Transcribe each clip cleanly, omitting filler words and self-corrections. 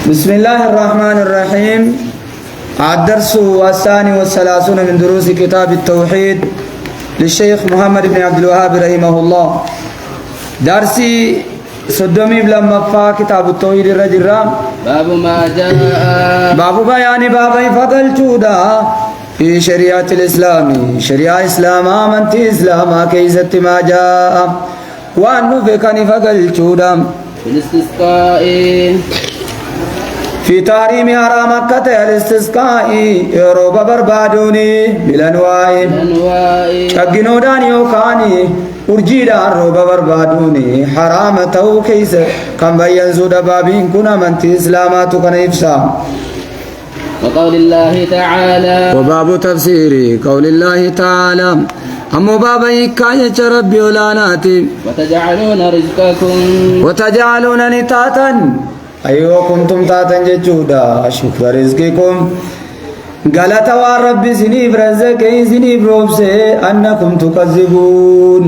بسم الله الرحمن الرحيم. الدرس الثاني والثلاثون من دروس كتاب التوحيد للشيخ محمد بن عبد الوهاب رحمه الله. درسي صدومي لما فا كتاب التوحيد الرجل باب ما جاء باب بيان باب فضل جودا في شريعة الإسلام شريعة إسلام آمنتي إسلام كيست ما جاء وأنه فكني فضل جودا في الاستسقاء في تحريم حرام مكة الاستسقاء يروب بربادوني بالأنواع شقنودان يوكاني urjiidhaan rooba barbaaduuni haraama ta'uu keessa kan bayyansuudha baabiin kun amantii islaamaatu kana ibsa. وقول الله تعالى وباب تفسير قول الله تعالى أما باب إكاية ربي ولاناتي وتجعلون نتاتا أيوة كنتم تاتا ججودا شكر رزقكم قالت والرب سنيب رزقي سنيب روبسي أنكم تكذبون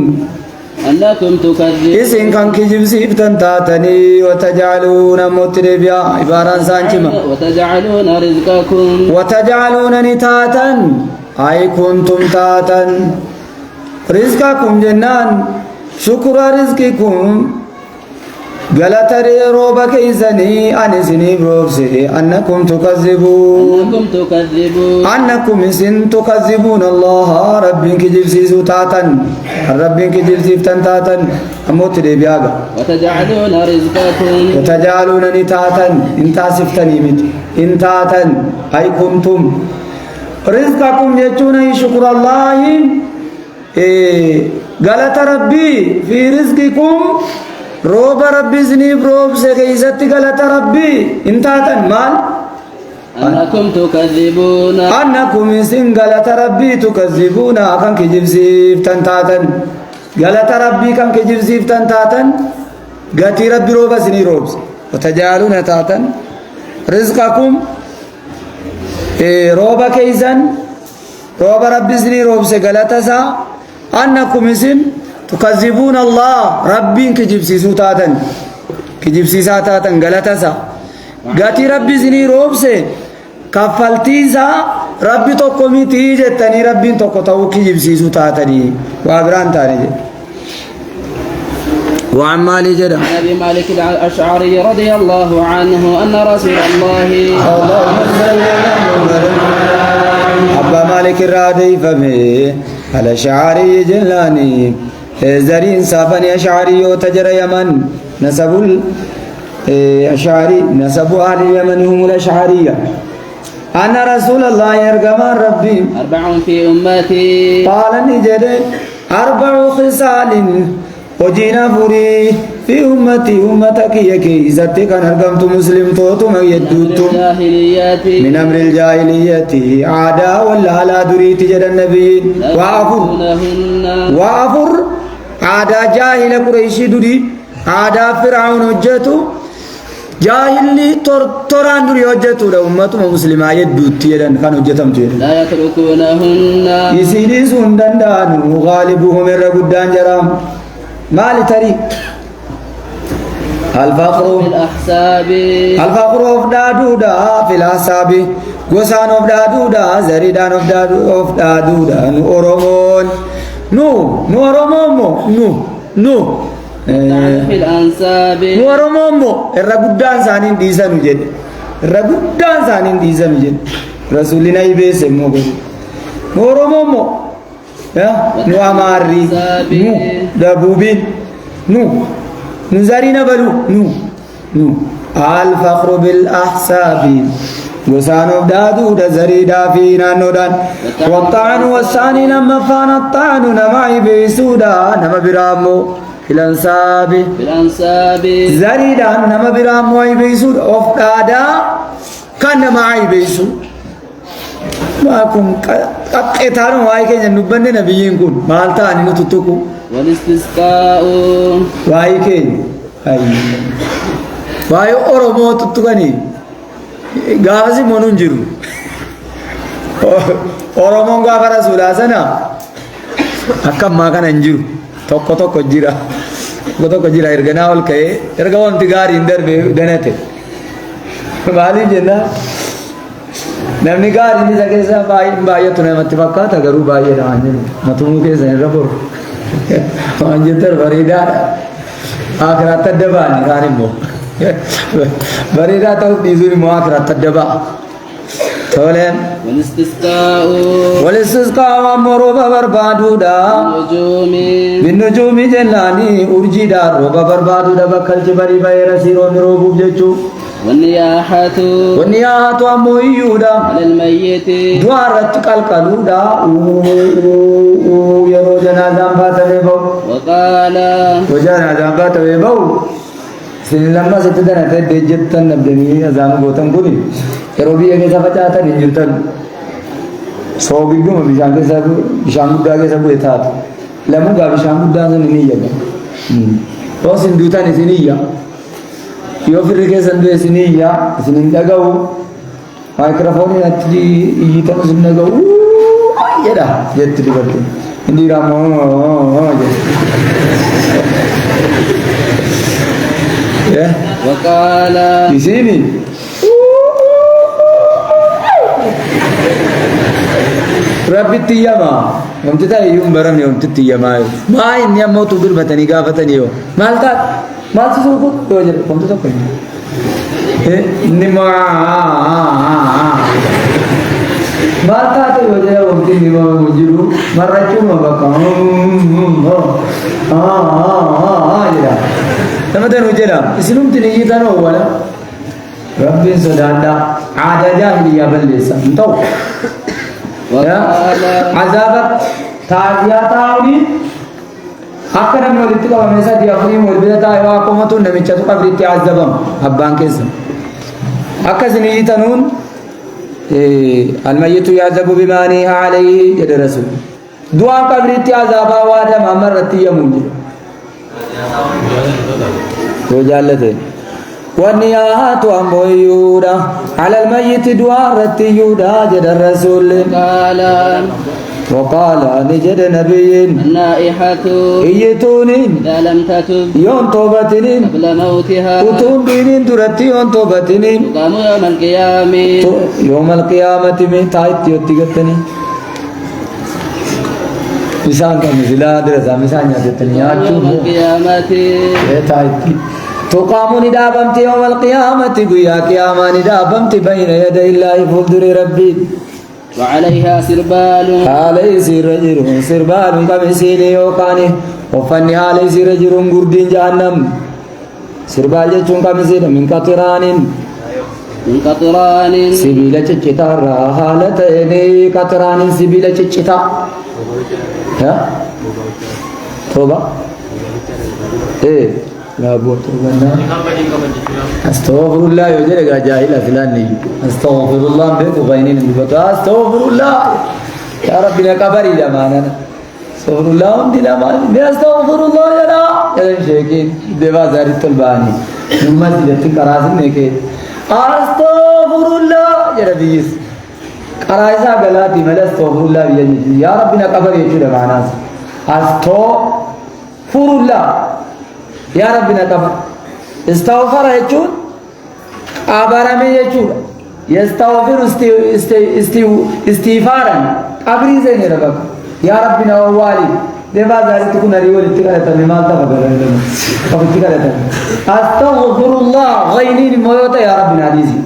إسن كان كجب سيفتن تاتني وتجعلون متربيا عبارة سانجمة وتجعلون نتاتا أي كنتم تاتا رزقكم جنان شكر رزقكم غلطري روبا كيسني أن سني بروبسي أنكم تكذبون تكذبون الله ربك جبسي سوتاتا ربك جبسي فتنتاتا أموت لي بياغا وتجعلون نتاتا انتا سفتني مت انتاتا أي كنتم رزقكم يجون شكر الله غلط ربي في رزقكم روب ربي زنيب روب سكيزتي غلط ربي انتاتا مال أنكم سن غلط ربي تكذبون كان كجبسيف تنتاتا غلط ربي كان كجبسيف تنتاتا غتي ربي روب زني روب وتجعلون تاتا رزقكم روب كيزن روب ربي زني روب سغلطسا أنكم سن تكذبون الله ربين كجبسيسو تاتن كجبسيسا تاتن غلطسا غاتي ربي زني روبسه كفلتيزا ربي توكو ميتي جتني ربين توكو تو كجبسيسو تاتني وابران تاني وعن مالك جدا ابي مالك الاشعري رضي الله عنه ان رسول الله اللهم صل على محمد ابا مالك الرادي فمي الاشعري جلاني زرين سافني أشعري وتجر يمن نسب الأشعري نسب أهل اليمن هم الأشعرية أن رسول الله يرجم ربي 4 في أمتي قال نجد 4 خصال وجينا فري في أمتك يكي زتك أرقمت مسلم توتم يدوتم من أمر الجاهلية عادا ولا لا دريت جد النبي وعفر عادا جاهل قريشي دري عادا فرعون وجهته جاهلي تران دري وجهته لأمة مسلمة يدوت يدن كان وجهتهم جيد لا يتركونهن يسيدي سندن دانو غالبهم الرقودان جرام مال تري الفقر الفقر أفدادودا في الأحساب غسان أفدادودا زريدان أفدادودا نورمون نو في الأنساب نورمون الرقودان سانين ديسانو جد الرقودان سانين ديسانو جد رسولنا يبيس موغو نورمون يا نو أماري نو دبوبين نو نزارينا بلو نو الفخر بالأحساب غسان أبدادو دزري دافينا نودان والطعن والثاني لما فان الطعن نمعي بيسودا نما برامو في الأنساب زريدان نما برامو أي بيسود أفدادا كان نمعي بيسود ما كن قطعتانو واي كن نبند نبيين كن مالتا أني نتوتكو والاستسقاء واي كن واي أورومو تتوكني غازي منونجرو أورومو غافا رسول أسنا أكم ما كان انجرو توكو جيرا goto ko jira ergana ol kay erga won tigari inder be denete Maaliif jenna namni gaariin isa keessa baay'eetu namatti fakkaata garuu baay'eedha waan jennu matumuu keessa irra boru waan jettan bareedaadha akiraatti adda ba'ani kaan immoo bareedaa ta'uu dhiisuun immoo akiraatti adda ba'a toleen والاستسقاء ammoo rooba barbaaduudha binnujuumi jennaani urjiidha rooba barbaaduudha bakkalchi barii baheera siroonni roobuuf jechuu والنياحة أمو يودا على الميت دوارت قلقلودا يرو جنازة فاتبه وقال وجنازة فاتبه سن لما ستدنا تدجت نبدني أزام غوتن كوني يرو بيه كيسا فجاتا نجرتن صوبي بيوم بشام بدا كيسا بويتات لمو غا بشام بدا سنينيا تو سندوتا نسنيا yoo firri keessan du'e isiniyya isinin dhaga'u maayikiraafoonii atti iyyitan isin dhaga'u jedha jetti dibarte inni raamoo jedhe waqaala isini rabbitti iyyamaa namti ta'e iyyuu hin baramne namtitti iyyamaa maa inni ammoo utuu birmatanii gaafatanii yoo maal taate maal sisuu kun yoo jedhe komtu tokko inni maal taate yoo jedhe wamti inni jiru marrachuuma bakka jedha nama danuu jedha isinumti niyyitan oowwala rabbiin sodaadhaa aadaa jaahiliyyaa balleessa hin ta'u عذابت تاجيا تاوني أكثر من ولدت كم مسا ديافني مولبيدا تايوا أقومتون نميتشا تو قبرت عذابم أبان كيسم أكثر نيجي تنون الميت يعذب بما نهى عليه جد رسول دعاء قبرت عذابا وادا مامر رتيا مونجي وجالته والنياحة أمو يودا على الميت دعاء رتي يودا جد الرسول وقال نجد نبي النائحة إيتوني إذا لم تتب يوم توبتنين قبل موتها وتون دينين درتي يوم توبتنين قام يوم القيامة يوم القيامة من تايت يوتيغتني مثال كمثلا درسا مثال يوتيغتني يوم القيامة تايت تقام ندابمت يوم القيامة قيا قياما ندابمت بين يدي الله فلدر ربي وعليها سربال عليه سربال قمسين يوقاني وفني عليه سرجر قردين جهنم سربال جتون قمسين من قطران سبيلة چتا حالة إني قطران سبيلة چتا ها توبة إيه لا بوت ولا استغفر الله يجري جاهل فلان استغفر الله بك وبينين بك استغفر الله يا رب لك بري لمانا استغفر الله دلا ما استغفر الله يا شيخين دوا زاري طلباني مسجد كراسن نيكي استغفر الله يا ربي قرايزا غلاتي مل استغفر الله يا رب لك بري يجري معنا استغفر الله يا ربنا كفر استغفر يجون أبرمي يجون يستغفر استغفارا أبري زين ربك يا ربنا ووالي دما زاري تكون ريول تكالة تمام تبغى كم تكالة أستغفر الله غيني مويوتا يا ربنا عزيزي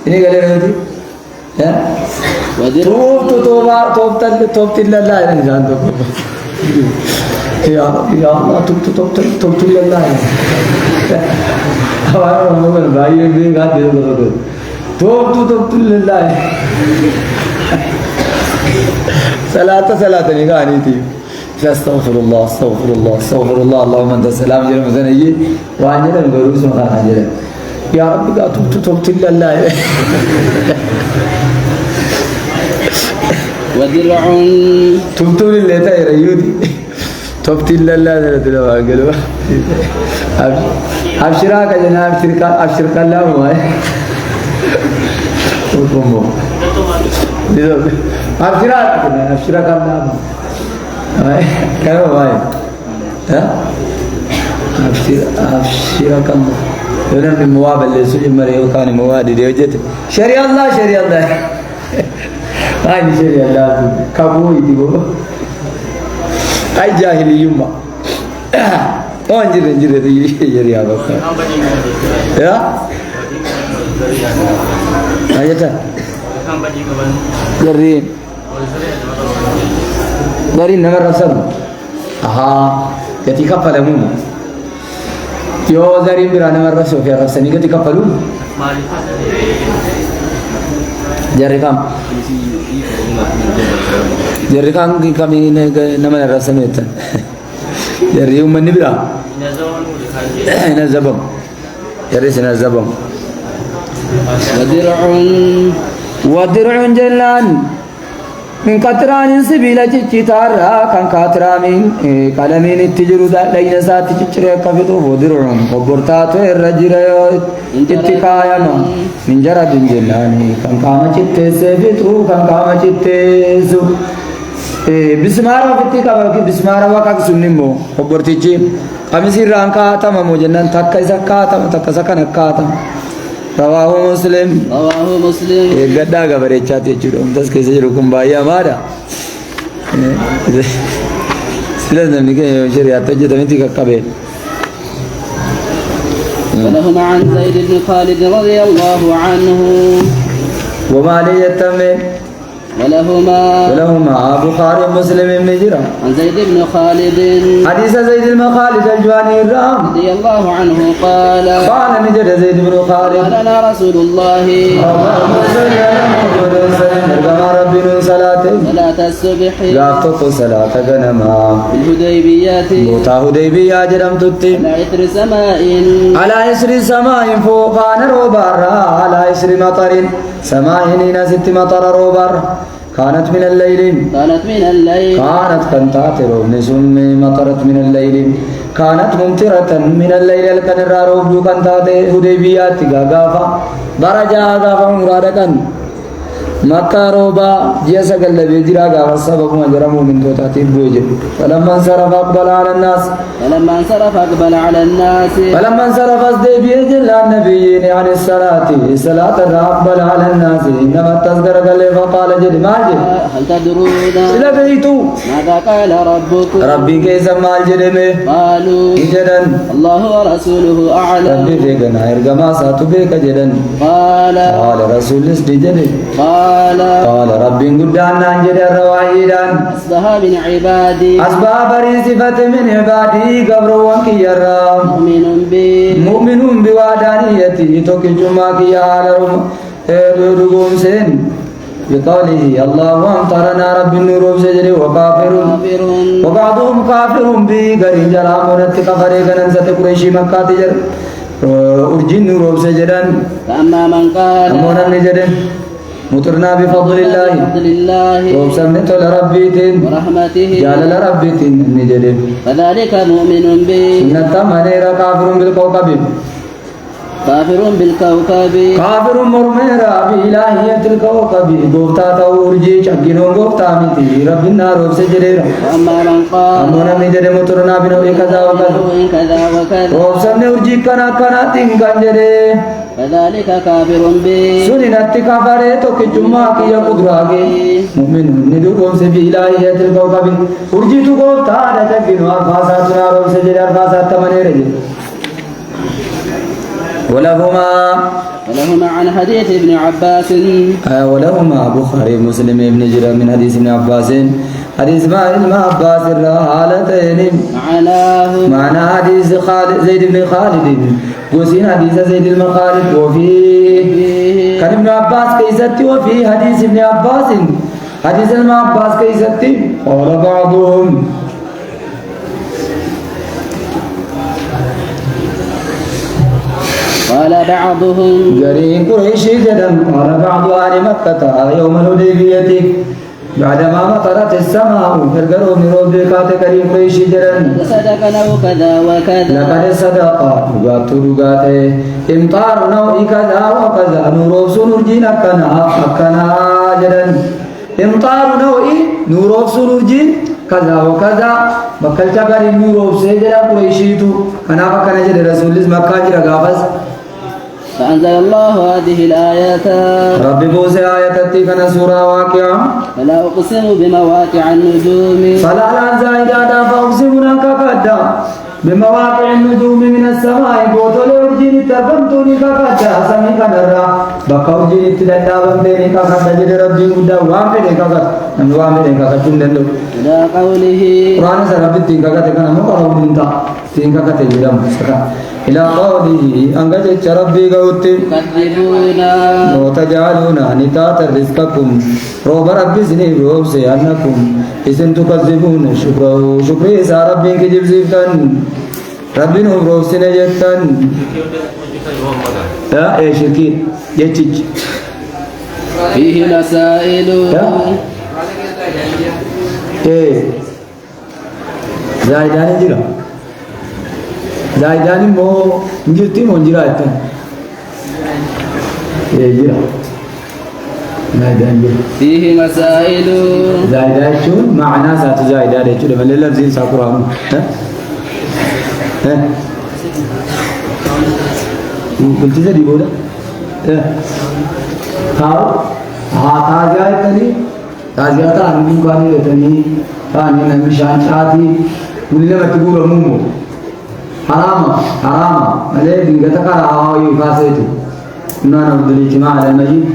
إني قال لي ها توب تلا لا إنسان توب يا رب يا الله تبت لله हमारा मोहम्मद भाई एक दिन गात दे दो तो लल्ला सलात निगानी थी अस्तगफिरुल्लाह अस्तगफिरुल्लाह अस्तगफिरुल्लाह اللهم انت السلام جل مزني وانجل الغروب سبحان الله يا رب تبت لله ودرع تبت لله تاير يودي تبت لله ذل واقلوا أبشرك جناب أبشرك الله ما وكمو أبشرك الله ما كانوا ما ها أبشرك الله يونا من مواب اللي سجن مريو كان مواد دي وجت شريعة الله شريعة الله هاي شريعة الله كابوي دي بو هاي جاهلي يوم انجر دي شريعة بك يا aja Garin Garin nama rasam aha ketika padamu yo Garin berana nama rasul ya rasani ketika padu jari kam kami ini nama rasam itu jari umman ni bira ina zabam jari sina zabam ودرع جلان من قطران سبيل تجتارا كان قطرامين كلامين التجرد لين سات تجرى كفتو ودرع وبرتات الرجل اتكايا من جرد جلان كان قام تتسفتو كان قام تتسو بسمارا فتيكا بلكي بسمارا وكاك سنمو وبرتيجي قميص رانكا تمامو جنان تكا زكاتا تكا سكن كاتا رواه مسلم एक गड्ढा का बरे चाहते चुरो दस कैसे रुकम भाई हमारा सिला जमीन के शरीयत तो जितना थी कबे ولهما عن زيد بن خالد رضي الله عنه وما ليتم ولهما بخاري مسلم مجرى عن زيد بن خالد حديث زيد بن خالد الجواني الرام رضي الله عنه قال نجد زيد بن خالد قال لنا رسول الله صلاة الصبح غافتك صلاة غنما بالهديبية موتا هديبية جرم تتي على إسر سماء فوق روبار على إسر مطر سماء هنا ست مطر روبار كانت كنتات روبن سم مطرت من الليل كانت ممطرة من الليل الكنرا روبدو كنتات هديبيات غافا درجة غافا مرادكا مكة روبا جيسا قل بيجرا غافا سبب مجرم من توتاتي بوجه فلما انصرف أقبل على الناس فلما انصرف أصدي بيجل النبيين عن الصلاة أقبل على الناس إنما التذكر قال فقال جد ماجد هل تدرون إلا بيتو ماذا قال ربكم ربي كيسا مال جدمه قالوا جدن الله ورسوله أعلم ربي فيقنا إرقما ساتو بيك جدن قال رسول اسدي جدن قال ربي قدان جد الرواحيدان أصبها من عبادي أسباب ريسفة من عبادي قبر وانكي الرام مؤمن بوادانيتي توكي جمعك يا علم رقوم سن بقوله الله أمطرنا رب النور بسجر وكافر وبعضهم كافر بقرين جرامونة كفريقا ننسة قريشي مكة تجر أرجين نور بسجرا فأما من قال أمونا نجرن مطرنا بفضل الله وبسمت لربيتين ورحمته جعل لربيتين نجرن فذلك مؤمن به نتمنير كافر بالكوكب كافر مرميرا بإلهية الكوكب قفتا تورجي چگنون قفتا متي رب النار وبسجريرا وأما من قال أمونا نجرن مطرنا بنوء كذا وكذا وبسمن ورجي كنا تنگنجري فذلك كافر به سننت كفره توكجما كي قدراغي مؤمن ندوم سے بھی الہیت الكوكب ورجي تو قفتا چگنون ارفاسات نار وبسجري ارفاسات تمنير ولهما عن حديث ابن عباس ولهما بخاري مسلم ابن جرير من حديث ابن عباس حديث ما ابن عباس الحالتين معنى حديث زيد بن خالد وسين حديث زيد بن خالد وفيه كان ابن عباس كيستي وفي حديث ابن عباس حديث ابن عباس كيستي قال بعضهم قال بعضهم جرين قريشي جدًا قال بعض أهل مكة يوم الحديبية بعدما مطرت السماء فرقروا من ربكات كريم قريشي جدًا صدق له كذا وكذا لقد صدق رقات امطار نوع كذا وكذا نور سنرجين أكنا جدًا امطار نوع نور سنرجين كذا وكذا بكل جبر نور سيجرا قريشي تو كنا بكنا جد رسول الله مكة جرا غافس فأنزل الله هذه الآيات ربي بوز آية تتكنا سورة واقعة فلا أقسم بمواقع النجوم فلا لا زائدة فأقسم لك قد بمواقع النجوم من السماء بوتول أرجين تربمتوني كقدا سمي كنرا بقى أرجين تدابمتني كقدا جد ربي مدى وامدني كقدا وامدني كقدا تندلو إلى قوله قرآن سرابي تينكا كتكنا مقرأ بنتا تينكا كتجرم سكا إلى قوله أنك ربي قوتي تكذبونا وتجعلون نتاتا رزقكم روب ربي سني روب سيانكم إذن تكذبون شكري سا ربي كجب زفتن ربي نوب روب سنجتن يا إيه شكي يتج فيه مسائل إيه زايداني جرا زايداني مو نجرتي مو جرا إتن إيه جرا زايداني جرا فيه مسائل زايدان شون معنى سات زايدان شون من اللفظين ساقرام ها قلت زي بولا ها تاجايتني تاجاتا عندي كاني يتني كاني نمشان شادي ولنا بتقول مومو حرام مالي دينغتا كارا هاوي فاسيتو نانا بالاجتماع على المجيد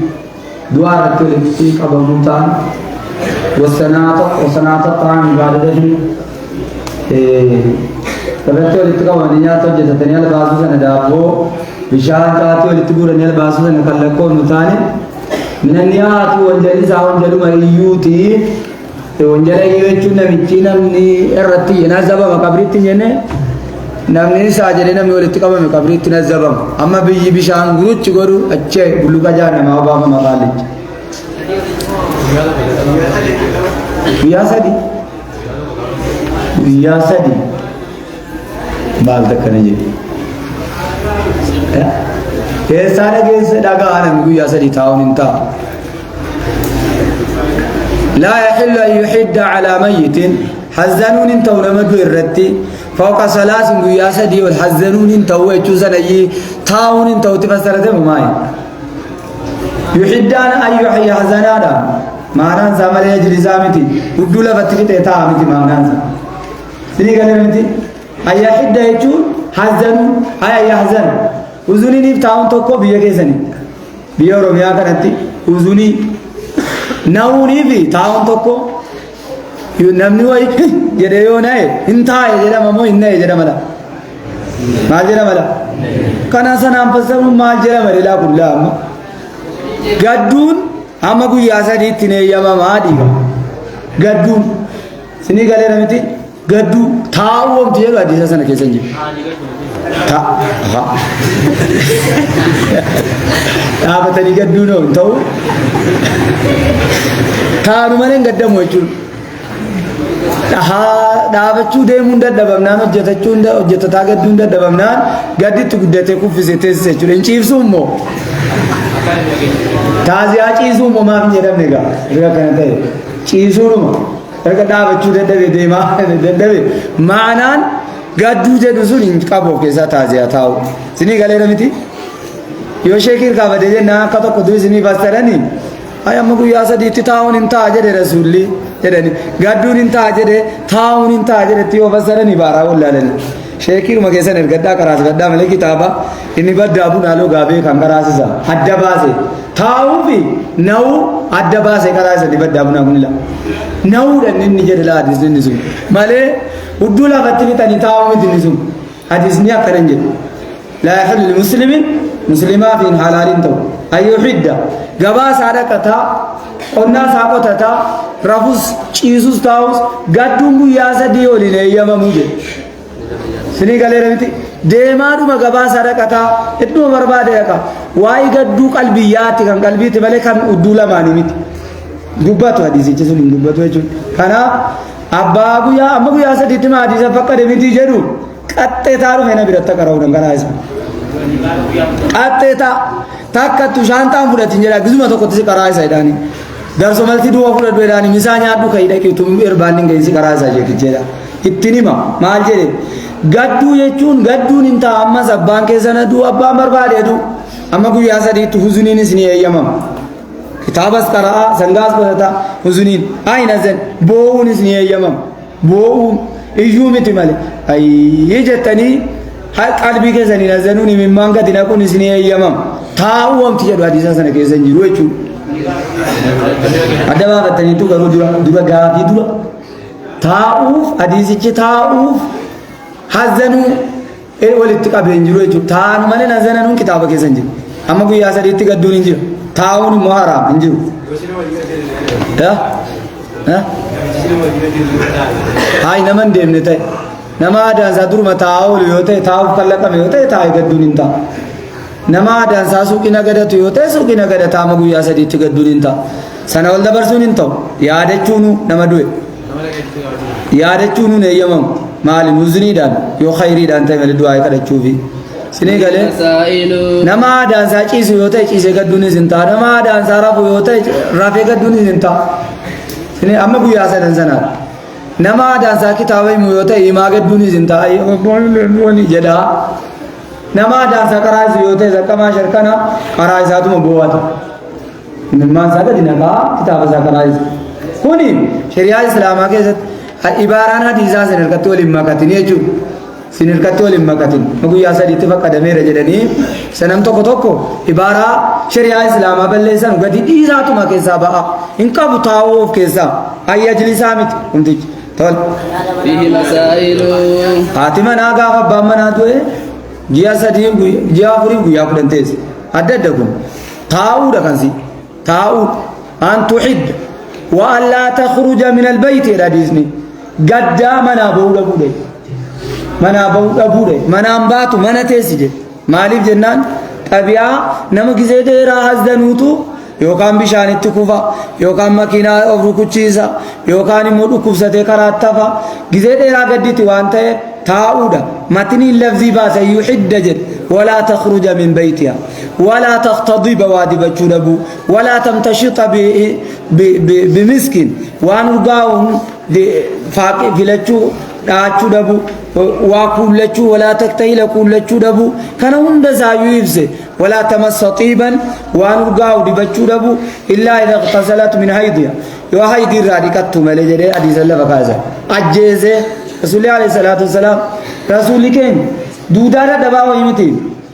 دوار التلفزيون قبل ممتان وصناعة الطعام عبادته تبتو لتقوى نياتو جتتني الباسو سندابو بشان تاتو لتقول الباسو سنكالكو متاني من النيات وانجلسا وانجلو مريوتي وانجلي يوچو نمچي نمني الرتي نزبا مقبرتي جنة نمني ساجري نمي ولتقوى مقبرتي نزبا اما بيجي بشان غروچ غرو اچھے بلوكا جانا ما بابا مقالج يا سدي बाल तक करने जी ये सारे के डागा आनंद गुया सदी था उनता لا يحل أن يحد على ميت حزنون انت ونمد الرتي فوق ثلاث غيا سدي والحزنون انت وجوزن اي تاون انت وتفسرته ماي يحدان أن يحيي حزنانا معنى زمر يجري زامتي ودولا بتكتي تامتي معنى سني قال متي أي حد يجون حزن أي يحزن وزني نفتاون توكو بيجيزني بيورو ميا كنتي وزني ناوني في تاون توكو ينامني واي يديون أي إنتا يجرا مامو إننا يجرا ملا ما يجرا ملا كنا سنام بسم ما يجرا ملا كلها أما قدون أما كوي ياسدي تني ياما ما ديها قدون سني قال رمتي गद्दू था वो दिएगा दिशा से न कैसे जी था हाँ आप तनी गद्दू नो तो था अनुमाने गद्दा मोचू हाँ दाबचू दे मुंडा दबमनान और जता था गद्दू मुंडा दबमनान गद्दी तू गद्दे को फिज़ेते से चुरें चीज़ सुम्मो ताज़िया चीज़ सुम्मो माँ भी निरम नेगा रिया कहते हैं चीज़ सुम्मो रकदा बच्चू दे दे मानान गद्दू जे दुसुन इनकाबो के साथ आजिया था सिनी गले रमिति यो शेकिर का बदे ना का तो कुदरी सिनी बस्तरनी आय अम्मको यासा दीति थाउन इंता आजरे रसूली जरनी गद्दू इंता आजरे थाउन इंता आजरे तियो बस्तरनी बारा वल्लालन शेकिर मगे से गद्दा करास गद्दा मले किताबा इनि बद्दा अबू नालो गाबे कंगरास सा अड्डबासे थाउ भी नौ अड्डबासे करास दि बद्दा अबू नागुला نور إني جد لا حديث نزوم ماله ودولا بتبي تاني تاوم تنزوم حديث نيا كرنجل لا يحل المسلم مسلما في حلال تو أيو حدة جبا سارة كتا والناس أكو تتا رفوس چيزوس تاوس قدومو ياسا ديولي نيا ما موجه سني قال رمتي ديمانو ما جبا سارة كتا إتنو مرباد يا كا واي قدو قلبياتي كان قلبي تبالي كان ودولا ماني ميت दुब्बत हदीस इच्छे सुन दुब्बत है चुन खाना अब्बा गुया अम्मा गुया से दित्मा हदीस पक्का देविती जरूर कत्ते तारू मैंने बिरत्ता कराऊं नंगा ऐसा कत्ते तक तू शांता मुड़ा तिंजरा गुजुमा तो कोते से करा ऐसा इदानी दरसो मल्टी दुआ मुड़ा बेरानी मिसान्या आदू कहीं दे कि तुम इरबानी गई से करा ऐसा जे तिंजरा इतनी माल जे गद्दू ये चुन गद्दू निंता अम्मा ज़बान के ज़ना दू अब्बा मरबाद है दू أما قو يا سديت حزنين سني أيامم كتابس قراءة سنغاس بستا حزنين أين زن بوون سني أيامم بوون إيجومي تمالي أي يجتني هل قلبي كسني نزنوني من مانغا دينكون سني أيامم تاوم تجدو حديثا سنة كيسن جروي چو أدبا فتني تو كرو درا غافي درا تاوف حديثي چه تاوف حزنو إيه ولتقابلين جروي چو تان مالي نزنانون كتابا كيسن جرو أما قو يا سديت قدون جرو تاون محرم انجرو ها هاي نمن ديمني تاي نما دانسا درما تاول يوتي تاوف كلكم يوتي تاي قدون انتا نما دانسا سوقي نغدت يوتي سوقي نغدت أما قو يا سديت قدون انتا سنة ولد برسون انتو يادچونو نما دوي يادچونو نيمم مال نزني دان يو خيري دان تاي مل دعاء كدچوفي سني قال نما دانسا چيس يوتي چيس قدون زنتا نما دانسا رفو يوتي رافي قدون زنتا سني أما قو يا سدنسنا نما دانسا كتابي مويوتي إما قدون زنتا بوني جدا نما دانسا قرائز يوتي زكما شركنا قرائزاتو مبواتا نمان ساقا دينكا كتاب سا قرائز كوني شريعة إسلاما كيست عبارانا ديزا سنركتو لما كتني يجو سنركتو لما كتن مقو ياسا ديتفق قدمي رجلني سنم توكو توكو عبارة شريعة إسلاما بلسان وقدي ديزاتو ما كيسا بقى إنكا بطاوف كيسا أي أجلسا مت امتج تول فيه مسائل حاتما ناقا فبامنا دوئے جيا سديم جيا فريم گویا کدنتيس عددكم تاو دكانسي تاو أن تحد وأن لا تخرج من البيت إلى ديزني قد منا بودا بودا منا بودا بودا منا أمباتو منا تيسجد مالف جنان طبيعة نمك زيده راحز دنوتو يوكان بشان التكوفا يوكان مكينة أفرو كتشيزا يوكان مدو كفزة كراتفا جزيده را قدتي وانت تاودا متني اللفظي باسا يحد جد ولا تخرج من بيتها ولا تختضي بوادب الجنبو ولا تمتشط بمسكن وانرقاهم فاقي فلتشو داچو دبو واكولچو ولا تكتيل كولچو دبو كان هند زايويفز ولا تمس طيبا وانرقاو دبچو دبو الا اذا اغتسلت من هيديا يو هيدي راديكتو ملجده حديث الله فكازا اجيزه رسول الله عليه الصلاه والسلام رسول كين دودارا دباو يمتي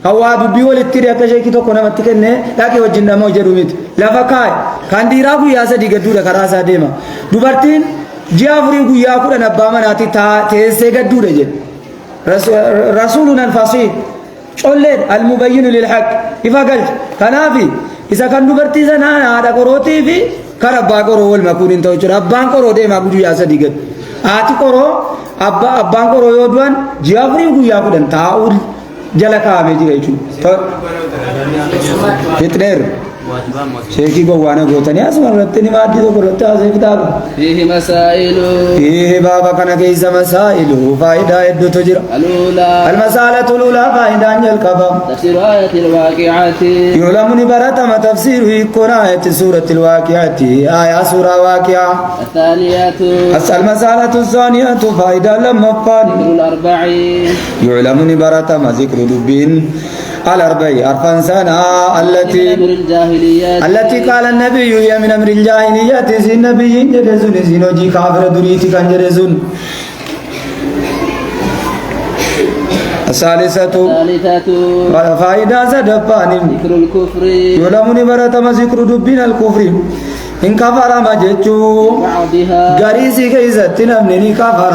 هوا دبي ولتري اكشيكي تو كنا متكنه داكي وجندا مو جروميت لفكاي كان ديراغو ياسا ديغدو كراسا ديما دوبرتين جافري غيا كودا نبامناتي تيسه غدو دجه رسولنا الفصيح چولد المبين للحق يفقل كنافي اذا كان دوبرتي زنا هذا قروتي في كربا قرو والمكون انت ربان قرو دي ما بجو ياسا ديغد آتي قرو أبان قرو يودوان جافري غيا كودا تاول جلكا ميجي گيچو فتنر شيخي غوانا غوتني اسمرتني مادي تو قرتا سي كتاب فيه مسائل فيه بابا كان كيس مسائل فائده يد تجرا الاولى المساله الاولى فائده الكفا تفسير آية الواقعة يعلمني براتم تفسير قراءة سورة الواقعة آية سورة واقعة الثانية المساله الثانية فائده لما قال ذكر الأربعين يعلمني براتم ذكر دبين الأربعين أرفان سنة التي قال النبي هي من أمر الجاهلية زين نبي جرزون زينوجي كافر دريتي كان جرزون الثالثة فائدة زدبان ذكر الكفر يعلمني براتم ذكر دبين الكفر إن كفر ما جتشو غريسي كيست نمني كفر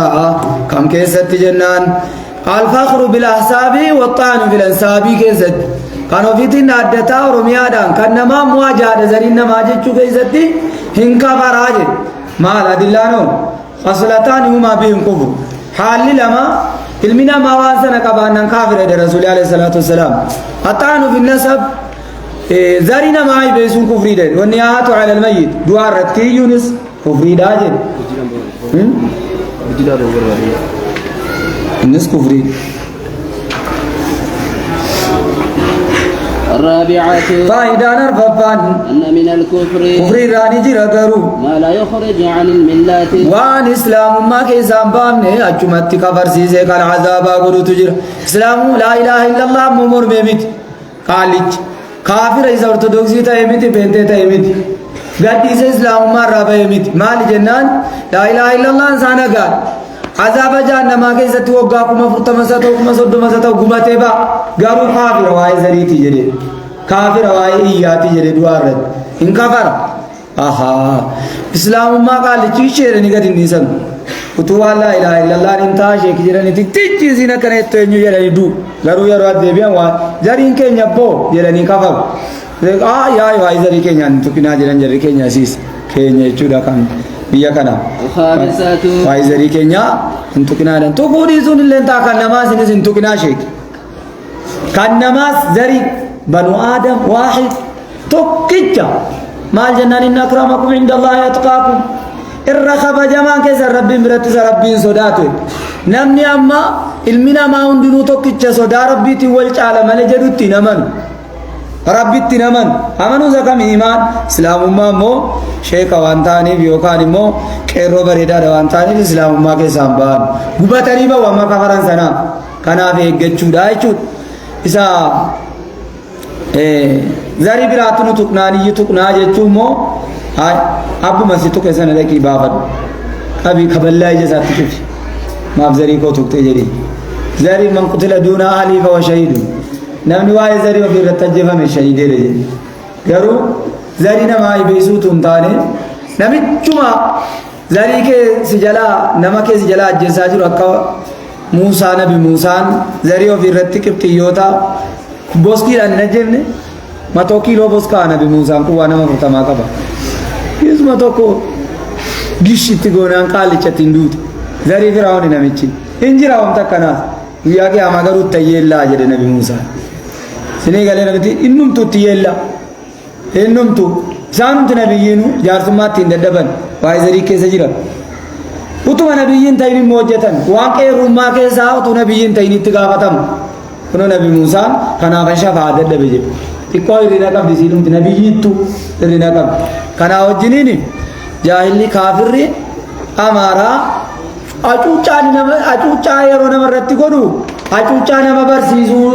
كم كيست جنان الفخر بالأحساب والطعن في الأنساب كيست كانوا في تين أدتا ورميا دان كان نما مواجهة زرين ما جتشو كيستي هن كفر عاجل ما الأدلانو خصلتان هما بهم كفر حال لما علمنا ما واسنا كبانا كافر رسول الله عليه الصلاة والسلام الطعن في النسب زرين ما يبيسون كفر دين والنياحة على الميت دوار رتي يونس كفر داجل الناس كفري الرابعة فائدة نرففان أن من الكفر كفري راني جرقرو ما لا يخرج عن الملة وان إسلام ما كيسان بامني أجمت كفر سيزي كان عذابا قدو تجر إسلام لا إله إلا الله ممر بمت قالج kaafira isa ortodoksii ta'e miti pentee ta'e miti gadhiisa islaamummaa irraa ba'e miti maali jennaan laa ilaaha illallah isaan agaan azaaba jahannamaa keessatti waggaa 40 30 ta'u gubatee ba'a garuu kaafira waa'ee zariiti jedhe kaafira waa'ee iyyaati jedhe du'aa irratti hin kafara islaamummaa qaalichi isheedhani gadi hin dhiisan utuu waan laa ilaaha illallah hin taa sheeki jedhanitti tijjiisiin akkana itti eenyu jedhani du garuu yeroo addeebi'an waan zariin keenya boo jedhanii kafaru yaa waa'ee zarii keenyaan hin tuqinaa jedhan jarri keenya asiis keenya jechuudha kan biyya kana waa'ee zarii keenyaa hin tuqinaa jedhan tuquu dhiisuun illee taa kan namaas inis hin tuqinaa sheeki kan namaas zarii banu aadam waahid tokkicha maal jennaan inna akramakum inda allahi atqaakum irra kabajamaan keessa rabbiin biratti isa rabbiin sodaatu namni amma ilmi namaa hundinuu tokkicha sodaa rabbiitiin wal caala malee jedhutti namanu rabbitti namanu amanuu isa kam imaan islaamummaa immoo sheeka waan ta'aniif yookaan immoo qeerroo bareedaadha waan ta'aniif islaamummaa keessaan ba'an gubatanii bahu amma kafaran sanaaf kanaaf eeggachuudha jechuudha isa zarii biraatu nu tuqnaaniyyi tuqnaa jechuun immoo abbuma si tuqe sana dhaqii baafadhu qabii kaballaa ija isaatti cufi maaf zarii koo tuqxee jedhee zarii man qutila duuna ahlii fa wa shahiidu namni waa'ee zarii ofii irratti ajjeefame shahiideedha jedhe garuu zarii namaa beesuutu hin taane namichuma zarii kee si jalaa nama kee si jalaa ajjeessaa jiru akka Muusaa nabi Muusaan zarii ofii irratti qibxiyyoota boskiidhaan hin ajjeefne matoo kiiloo boskaa nabi Muusaan kuwaa nama 40 qaba isuma tokko gishitti goonaan qaalichatti hin duute zarii firaa'oon namichi hin jira wanta akkanaas guyyaa qiyaamaa garuu tayyeellaa jedhe nabi Muusaan sinii galee nabiti innumtu tiyyeellaa innumtu isaanumti nabiyyiinu jaarsummaatti hin dadhaban waa'ee zarii keessa jiran utuma nabiyyiin ta'in immoo hojjetan waan qeerrummaa keessaa utuu nabiyyiin ta'in itti gaafatamu kuno nabi Muusaan kanaaf shafaa dadhabe jedhe xiqqoo hirrina qabdi siidhumti nabiyyiittu hirrina qabdi kanaa wajjiniin jaahilli kaafirri amaaraa acuuccaa yeroo nama irratti godhu acuuccaa nama barsiisuu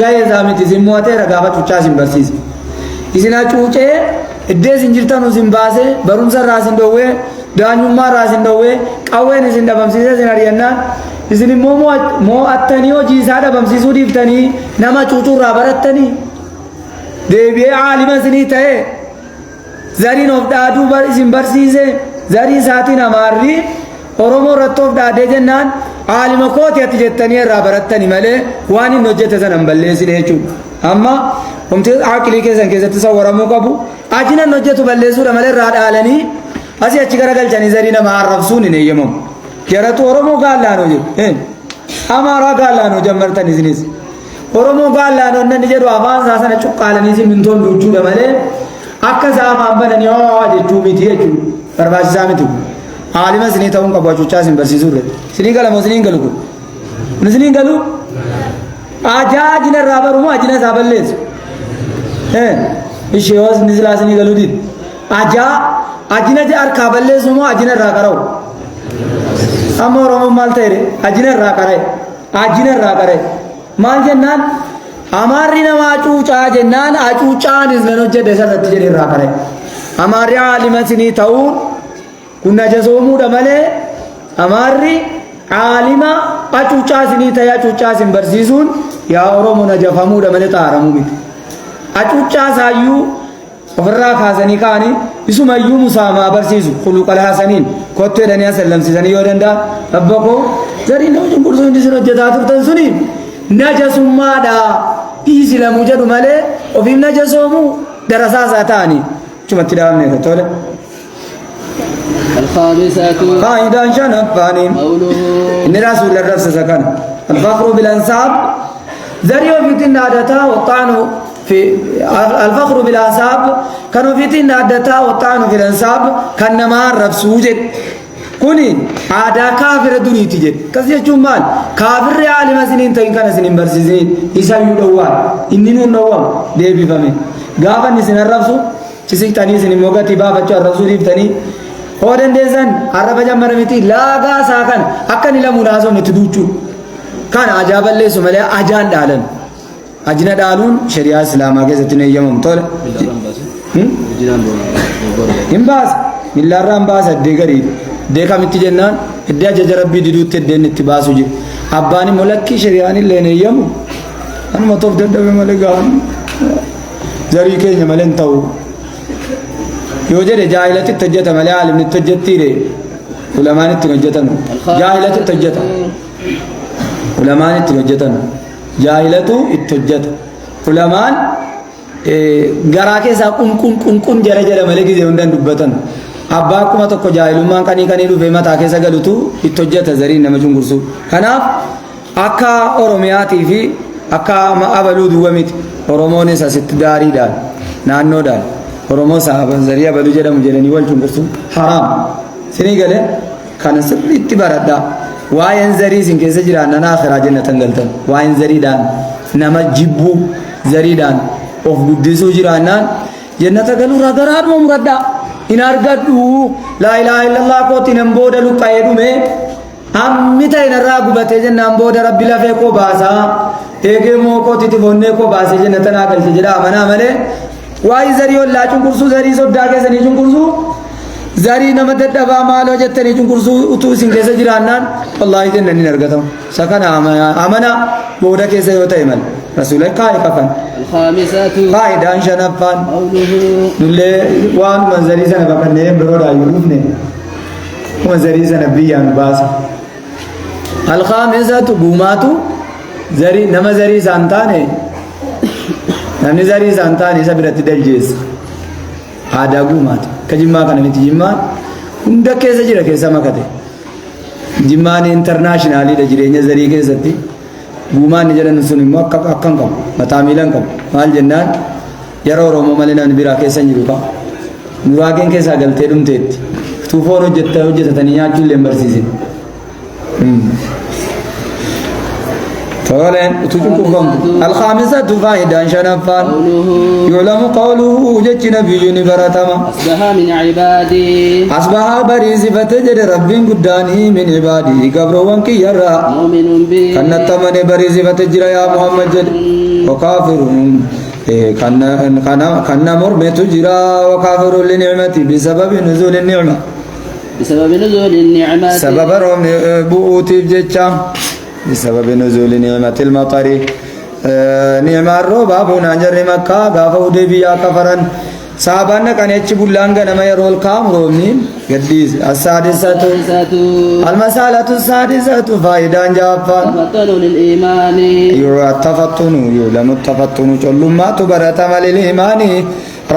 ga'ee isaa miti isin mo'ateera gaafa acuuccaa isin barsiise isin acuucee iddee isin jirtan isin baasee barumsa irraa isin dhowwee daanyummaa irraa isin dhowwee qawween isin dhabamsiisee isin ari'annaan isin immoo mo'attanii hojii isaa dhabamsiisuu dhiiftanii nama cuucuu irraa barattanii deebi'ee aalima isinii ta'e zariin of dhaaduu isin barsiise zarii isaatiin amaarri oromoo irratti of dhaadee jennaan aalima kooti ati jettanii irraa barattanii malee waan inni hojjete sana hin balleessine jechuudha amma humti aqilii keessan keessatti sawwaramuu qabu ajinan hojjetu balleessuudha malee irraa dhaalanii asii achi garagalchanii zarii nama arrabsuun hin eeyyamamu jaratu oromoo gaallaanoo jedhu amaaraa gaallaanoo jammartan isinis oromoo gaallaanoo nanni jedhu afaan isaa sana cuqqaalanii isin mintoon duuchuudha malee akka isaa afaan bananii hoo jechuu miti jechuudha barbaachisaa miti aalima isinii ta'uun qabu acuuccaa isin barsiisuu irratti isinii gala moo isiniin galu kun isiniin galu ajaa ajina irraa barumoo ajina isaa balleessu ishee hoos inni silaa isinii galuu diid ajaa ajina harkaa balleessu moo ajina irraa qara'u amma oromoon maal ta'e ajina irraa qara'e maal jennaan amaarri nama acuucaa jennaan acuucaan isnan hojjete sarratti jedhe irraa qara'e amaarri aalima isinii ta'uun kun najasoomuudha malee amaarri aalima acuucaa isinii ta'ee acuucaa isin barsiisuun yaa oromoo najafamuudha malee xaaramuu miti acuucaa isaayyuu ofirraa kaasanii kaanii isumayyuu musaamaa barsiisu khuluqal hasaniin kottu jedhanii asallamsiisanii yoo danda'an abba koo zarii nama cunqursuu hundi isin hojjetaa turtan suni najasummaadha dhiisilamuu jedhu malee ofiif najasoomuu darasaa isaa ta'anii chumatti dhaabne tole الخامسة قاعدة شنفاني إن رسول الله سكن الفخر بالأنساب ذريو في تنادتا والطعن في الفخر بالأنساب كانوا في تنادتا والطعن في الأنساب كان ما رب سوجد كوني عادا كافر دوني تجد كسي جمال كافر عالم سنين تين كان سنين برسيزين يسال يدوان إننو نوام دي بفهمين غافا نسين الرفسو تسيك تاني سنين موغا تبابا چو الرفسو ريفتاني Oden desan araba jamara miti laga sakan akan ila munaso niti duchu kan ajaballe sumale ajan dalan ajna dhaaluun shari'aa islaamaa keessatti ni eeyyamamu tole hin baasa millaarraan baasa iddee garii iddee kamitti jennaan iddee ajaja rabbii diduutti iddeen itti baasu jiru abbaan immoo lakkii shari'aan illee ni eeyyamu anuma toof dadhabe malee gaa'an zarii keenya malee hin ta'u yoo jedhe jaahilatti itti hojjeta malee aalimni itti hojjettiire ulamaan itti hojjetan jaahilatti itti hojjeta ulamaan itti hojjetan jaahilatu itti hojjeta ulamaan garaa keessaa qunqun jara jara malee gizee hundaan dubbatan abbaa akkuma tokko jaahilummaan kanii dhufee mataa keessa galutu itti hojjeta zariin nama cunqursu kanaaf akka oromiyaatii fi akka abaluu duwwa miti oromoonis asitti daariidhaan naannoodhaan oromoo saaban zarii abaluu jedhamu jedhanii wal cunqursu haraam sinii galee kana sirriitti baradhaa waa'een zarii isin keessa jiraannan akhiraa jannatan galtan waa'een zariidhaan nama jibbuu zariidhaan of guddisuu jiraannaan jannata galuurraa garaadhuma muradhaa in argadhu laa ilaaha illallah kootiin hin booda luqqa'ee dhume hammi ta'e narraa gubatee jennaan booda rabbi lafee koo baasaa eegee moo kootitti fonnee koo baasee jannata naa galche jedha amanaa malee waa'ee zarii ollaa cunqursuu zarii soddaa keessanii cunqursuu zarii nama dadhabaa maaloo jettanii cunqursuu utuu isin keessa jiraannaan wallaahi jannaniin argatamu isa kana amana booda keessa yoo ta'e mal rasuula kaa'e kafan qaa'idaan shanaffaan nullee waan manzarii sana baqannee biroodhaa yoo dhufne manzarii sana biyyaan baasa alkhaamisatu guumaatu zarii nama zarii isaan taane namni zarii isaan taane isa biratti daljeessa aadaa guumaati ka jimmaa kana miti jimmaan hunda keessa jira keessa makate jimmaan intarnaashinaaliidha jireenya zarii keessatti guumaan ni jedhan sun immoo akkan qabu mataa miilan qabu maal jennaan yeroo oromoo malee namni biraa keessa hin jiru ka muraageen keessaa galtee dhumteetti tuufoon hojjetatanii nyaachuu illee hin barsiisin فولين تجوكم الخامسة فائدة شنفان يعلم قوله جج نبي برتما أصبح من عبادي أصبح بريز فتجد رب قداني من عبادي قبر وانكي يرى مؤمن بي كان التمن بريز فتجر يا محمد جد وكافر كان مرمي تجرى وكافر لنعمتي بسبب نزول النعمة بسبب نزول النعمة سبب رم بؤوتي بجتشا بسبب نزول نعمة المطر نعمة الروبا بنا جر مكة غافو دبيا كفرا صحابنا كان يجيب لانغا نما يرول كام رومين قديس السادسة المسألة السادسة فائدة جافا تفطن للإيمان التفطن يعلم التفطن كل ما تبرتم للإيمان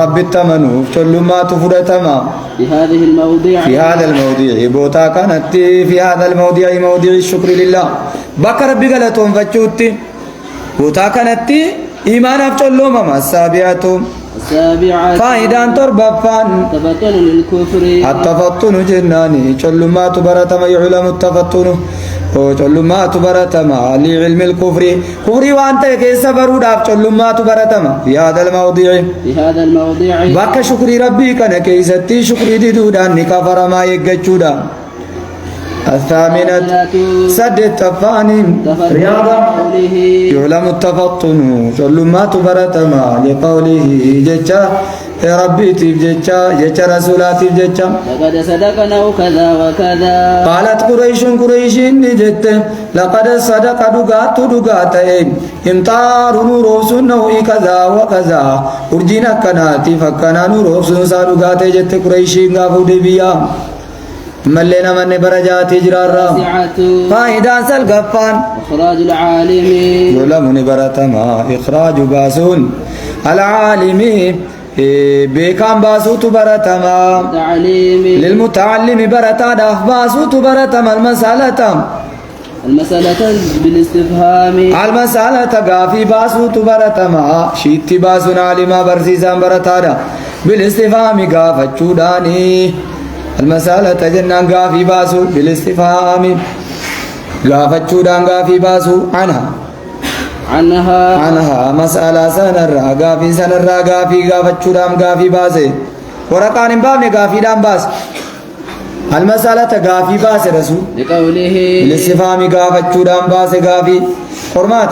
رب التمنو كل ما تفرتما في هذه الموضع في هذا الموضع بوتا كانت في هذا الموضع موضع الشكر لله بكر بغلتهم فجوتي بوتا كانت إيمان أفجلوا مما السابعة فائدان تربفان تفطن للكفر التفطن جناني كل ما تبرتم يعلم التفطن كل ما تبرتم لعلم الكفر كفر وانت كيس برود كل ما تبرتم في هذا الموضع بك شكر ربي كان كيستي شكر دودان كفر ما يججودا الثامنة سد التفانين رياضة يعلم التفطن كل ما تبرتم لقوله ججا ربي تبججا ججا رسولاتي بججا لقد صدقنا كذا وكذا قالت قريش نجت لقد صدق دغات امطار نور سنو كذا وكذا ارجينا كناتي فكنا نور سنسا دغات جت قريش غافو دبيا ملنا من برجات جرارا فائدة سلغفان إخراج العالم يعلم برتما إخراج باسون العالم بكم باسوت برتما للمتعلم برتادا باسوت برتما المسألة بالاستفهام المسألة غافي باسوت برتما شيتي باسون عالما برسيسا برتادا بالاستفهام غافتشوداني المسألة جنان غافي باسو بالاستفهام غافتشودان غافي باسو عنها مسألة سنرى غافي سنرى غافي غافتشودان غافي باسي ورقان بابني غافي دام باس المسألة غافي باس رسول لقوله بالاستفهام غافتشودان باسي غافي حرمات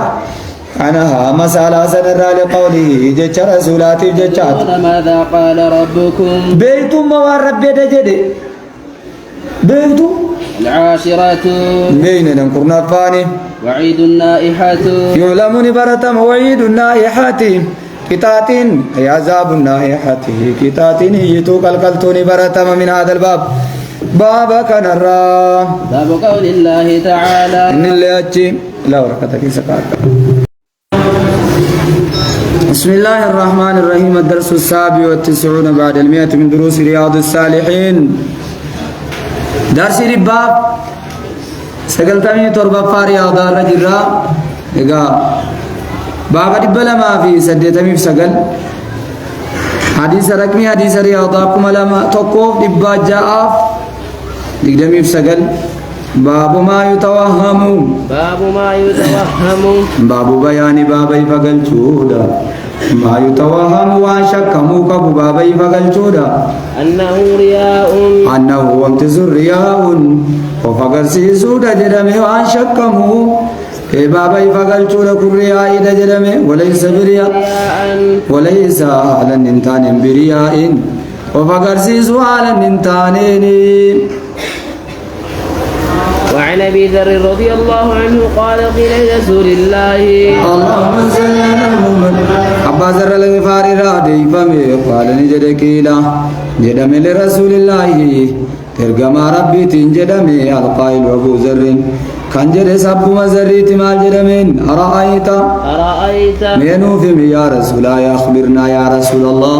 عنها مسألة سنرى لقوله جج رسولاتي ججات ماذا قال ربكم بيتم ورب يدجد بيتو العاشرات بين نكرنا فاني وعيد النائحات يعلمون برتم وعيد النائحات كتاتين أي عذاب النائحة كتاتين يتوك الكلتون برتم من هذا الباب بابا كان الرام باب قول الله تعالى إن اللي أجي لا ورقتك سكاك بسم الله الرحمن الرحيم الدرس السابع والتسعون بعد 100 من دروس رياض الصالحين درس رباب سقلتني تربة رياض الرجل إيقا بابا دبلا ما في سديتمي في سقل حديث رقمي حديث رياضاكم لما توقف دبا جاء دقدمي في سقل باب ما يتوهم باب بيان بابي فقل جودا ما يتوهم وان شكمو كبو بابي فقل جودا أنه وامتزر رياء وفقر سيسودا جدمي وان شكمو بابي فقل جودا كرياء جدمي وليس برياء وليس على الننتان برياء وفقر سيسو على الننتانين وعن ابي ذر رضي الله عنه قال قيل لرسول الله اللهم صل على محمد ابا ذر الغفاري رضي فمي قال نجد كيلا جدم لرسول الله ترجمة ربي تنجدمي القائل ابو ذر كان جد سب مزريت مال جدمين أرأيت منو فيم يا رسول الله أخبرنا يا رسول الله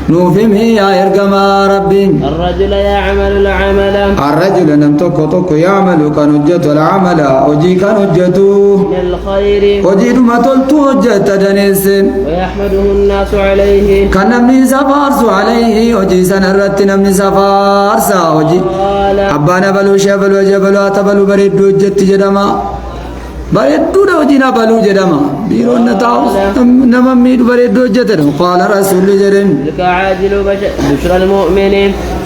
نوفم يا إرجما ربي الرجل يعمل العمل الرجل نم توكو يعمل كنجت العمل وجي كنجتو من الخير وجي ما تلتو جت دنيس ويحمده الناس عليه كان نمني سفارس عليه وجي سنرت نمني سفارس وجي أبانا بلو شبل وجبل أتبلو بريد جت جدما bareedduu dha hojiin abaluu jedhama biiroon na taa'u nama miidhu bareedduu hojjetan qaala rasuulli jedhen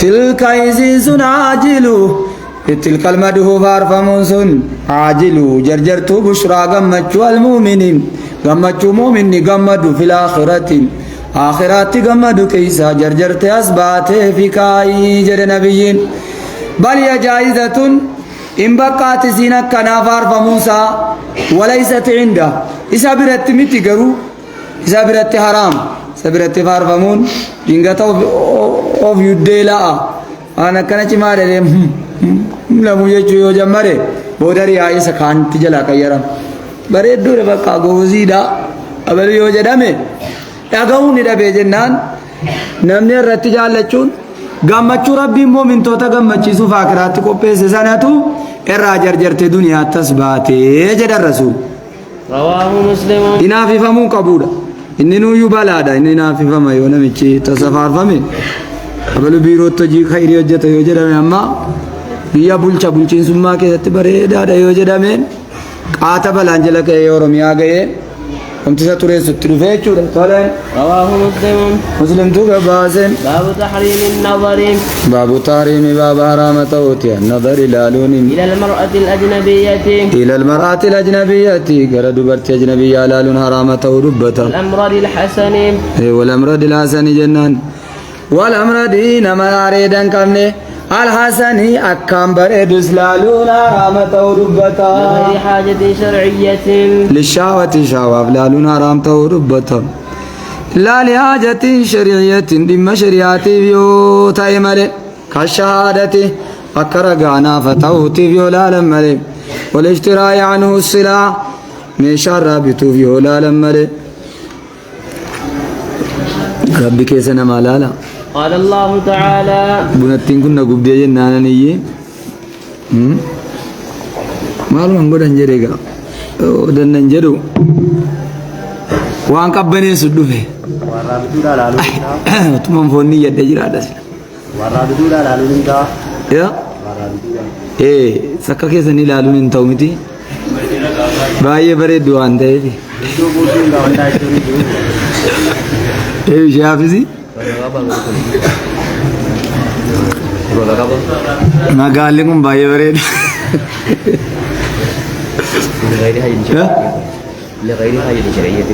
tilka isiin sun aajilu tilka almadhuu faarfamuun sun aajilu jarjartuu bushraa gammachuu almuuminiin gammachuu muuminni gammadu fil aakhirati aakhiraatti gammadu keeysa jarjarte as baatee fi kaayii jedhe nabiyyiin bal ya jaa'izatun إن بقات سينك كنافار فموسى وليست عنده إذا برت متجرو إذا برت حرام سبرت فار فمون إنك أوف يدلا أنا كنا ما أدري لا مجھے جو جمرے بودری آئے سکان تجلا كيرام بريد دور بقى غوزيدا أبلي يوجدامه أقول ندا بيجنان نمني رتجال لچون gammachuu rabbiin mu'mintoota gammachiisuu faakiraatti qopheesse sanatu irraa jarjarte duniyaa tasbaatee jedha rasuul rawaahu muslim inaafifamuu qabuudha inni nuyyuu balaadha inni inaafifama yoo namichi tasafaarfame abalu biirootti hojii khayrii hojjeta yoo jedhame amma biyya bulchiinsummaa keessatti bareedaadha yoo jedhame qaata balaan jala ka'ee oromiyaa ga'ee وامتسا تريس التلفيت طالع رواه مسلم توقع باسم باب تحريم النظر باب تحريم باب حرامة وتي النظر لالون إلى المرأة الأجنبية قرد برت أجنبية لالون حرامة وربة الأمراض الحسن والأمراض الحسن جنان والأمراض نما عريدا كمني الحسني أكام بريد سلالون حرامة وربة غير حاجة شرعية للشهوة شهوة لالون حرامة وربة لا لحاجة شرعية لما شريعتي بيو تايمالي كالشهادة أكرغانا فتوتي بيو لالمالي والاشتراء عنه السلاح من شر بيتو بيو لالمالي ربي كيسنا مالالا قال الله تعالى بنتين كنا قبضي جنانا نيجي مالو نقول نجريكا ودن نجرو وان كبني سدوفه تمام فوني يد جرادس يا سكاكي سني لالو نتاو متي باي بريدو انتي شافزي magaalli kun baay'ee bareeda لغير حاجة شرعية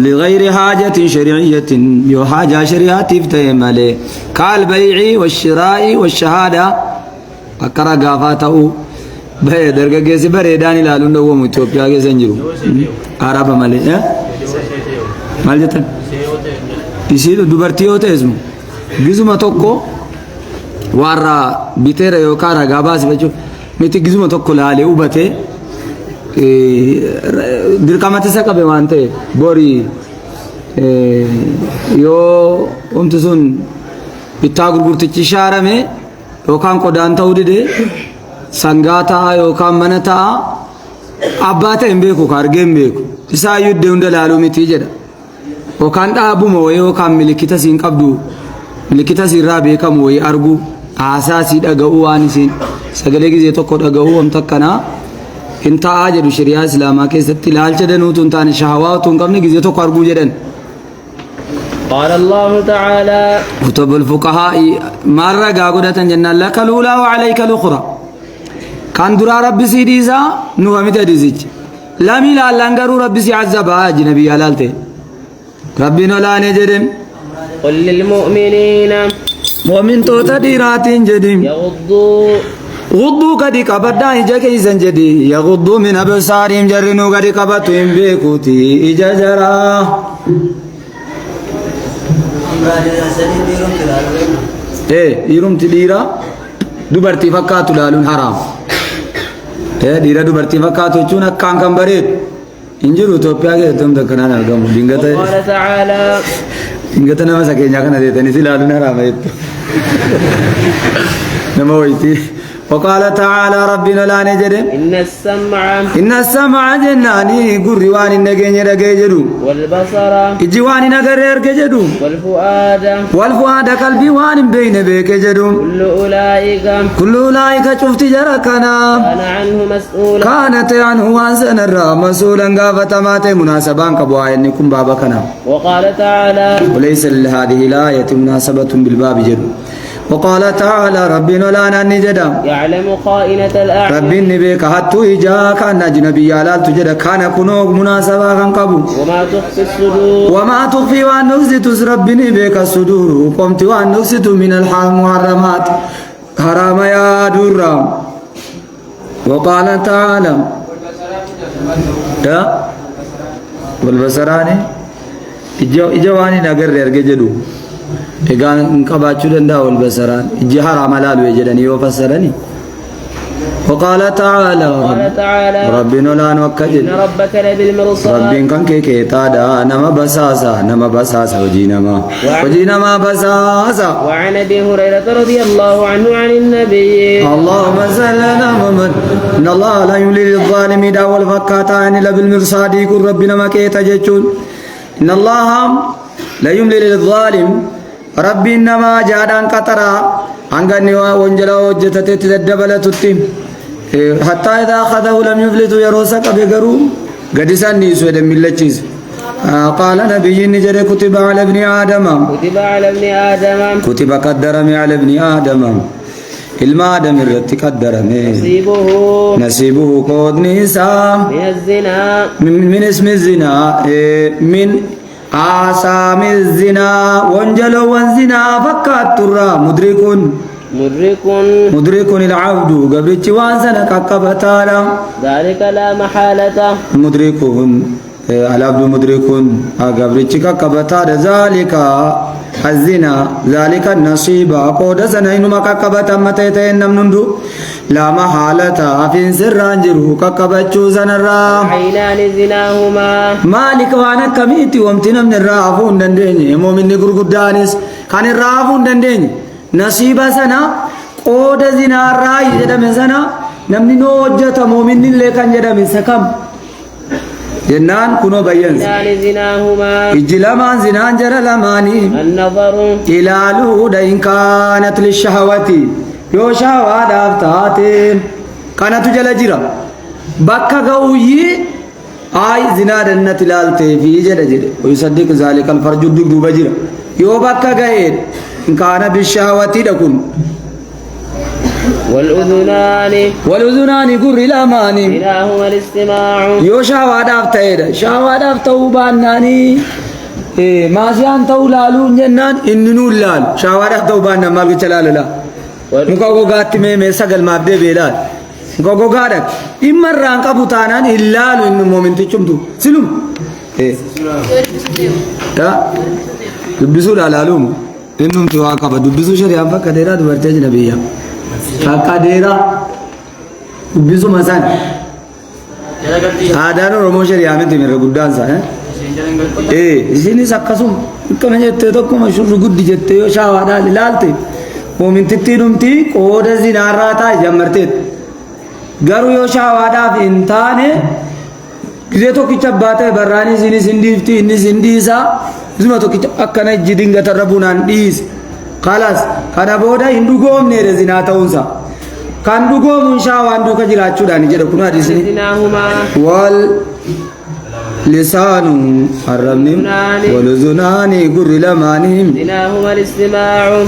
لغير حاجة شرعية يو حاجة شريعة فتيمالي كالبيع والشراء والشهادة أكرا قافاته بيه درجة كيسي بريداني لالون دو ومو إثيوبيا كيسي نجرو عربة مالي مال جتن isiidhu dubartii yoo ta'e gizuma tokko warra biteera yookaan ragaa baasifachuu miti gizuma tokko laalee hubatee dirqamatti isa qabe waan ta'e borii yoo omti sun bittaa gurgurtichi shaarame yookaan qodaan ta'uu dide sangaa ta'a yookaan mana ta'a abbaa ta'e hin beeku argee hin beeku isaayyuu iddoo hunda laaluu miti jedha. Okan dhaabuma wayii yookaan milikkita siin qabdu milikkita siirraa beekamu wayii argu haasasii dhaga'uu waan isin sagalee gizee tokko dhaga'uu wanta akkanaa hin ta'aa jedhu shari'aa islaamaa keessatti ilaalcha danuutu hin taane shahawaa utuu hin qabne gizee tokko arguu jedhan. قال الله تعالى كتب الفقهاء مرة قاعدة جنة لك الأولى وعليك الأخرى كان درا ربي سيديزا نوامي تديزيج لامي لا لانغرو ربي سي عذابها جنبي حلالته ربنا لا نجدم قل للمؤمنين مؤمن توتا ديراتين جديم غضوا قد قبدا إجاكي سنجدي يغضوا من أبصارهم جرنوا قد قبتهم بيكوتي إجاجرا يروم تديرا دوبرتي فكاتو لالون حرام ديرا دوبرتي فكاتو چونا كان كم بريد injiru Itoophiyaa keessatti takkanaan argamu dingata قال تعالى dingata nama sakeenyaa kana deetanii ilaaluun haraama jettu nama wayti وقال تعالى ربنا لا نجد إن السمع جناني قروان النجين يرجدو والبصر إجوان نجر يرجدو والفؤاد قلبي وان بين بيك جدو كل أولئك شفت جركنا كانت عنه وانسان الرا مسؤولا قافة مات مناسبا كبوا إنكم بابكنا وقال تعالى وليس لهذه الآية مناسبة بالباب جدو وقال تعالى ربنا لا نجد يعلم خائنة الأعين ربي نبيك حتى إجا كان أجنبي على تجد كان كنوك مناسبة كان قبو وما تخفي الصدور وما تخفي وأن نفسد ربي نبيك الصدور قمت وأن نفسد من المحرمات حرام يا درام وقال تعالى يا والبصراني إجواني نقر يرجدو egaan qabaachuu danda'a wal basaraan iji haraama laalu jedhanii yoo fassarani وقال تعالى ربنا لا نوكل إن ربك لبالمرصاد ربين كان كي تادا نما بساسا وجينما بساسا وعن أبي هريرة رضي الله عنه عن النبي اللهم صل على محمد إن الله لا يملي للظالم دعوى الفكاتا عن لبالمرصاد يقول ربنا ما كي تجتون إن الله لا يملي للظالم ربي إنما جادان قطرا أنغني وانجلا وجتت تدبلتتي حتى إذا أخذه لم يفلت يروسك بقرو قد سنيس ودم اللجيز قال نبي نجر كتب على ابن آدم كتب قدر على ابن آدم ilma adam irratti qaddarame nasibuhu qodni isaa min ismi zina min آسام الزنا وانجلو والزنا فكاتورا مدرك العبد قبل وانسنا كقبتالا ذلك لا محالة مدرك العبد مدرك قبل كقبتالا ذلك الزنا ذلك النصيب قود سنين ما كقبتا متيتين نمندو لا محالة في سرانجرو كقبتشو سنرا عينان زناهما مالك وانا كميتي وامتنا من الرافون دنديني مؤمن نقر قدانيس كان الرافون دنديني نصيب سنة قود زنا الرأي جدا من سنة نمني نوجة مؤمن اللي كان جدا من سكم جنان كنو بيّنس إجلامان زنان جرى لماني النظر إلى لودا إن كانت للشهوة يو شهوة دافتاتين كانت جلجرة بكا قوي آي زنا دنت لالتي في جلجرة ويصدق ذلك الفرج الدقدو بجرة يو بكا قوي إن كان بالشهوة دكم والأذنان قر لماني زناهما الاستماع يو شهوات أفتيد شهوات أفتو باناني ما سيان تو لالون جنان إننو لال شهوات أفتو باننا مالك چلال لا مكوكو غاتي میں سگل مابدے بیلال مكوكو غادك إمر رانقا بوتانان إلالو إنو مومنتي چمتو سلوم تا دبسو لالالوم إنم تو عقبة دبسو شريعة فكا ديرا دبرتج نبيا فكا ديرا دبسو مسان آدانو رمو شريعة من تمر قدان سا إسيني سكسوم كما جتة تو كما شروع قد جتة يو شاوادا لالتي ومن تتينمتي قود زنار راتا جمرتت غرو يو شاوادا في انتاني كذا تو كتاب باتة براني زيني سنديفتي إني سنديسا زما تو كتاب أكنا جدين غتربونان ديس خلاص كنا بودا هندو قوم نير زنا تونسا كان دو قوم شاوان دو كجرا چوداني جدا كنا ديسني وال لسان حرمني والأذنان قر لمانهم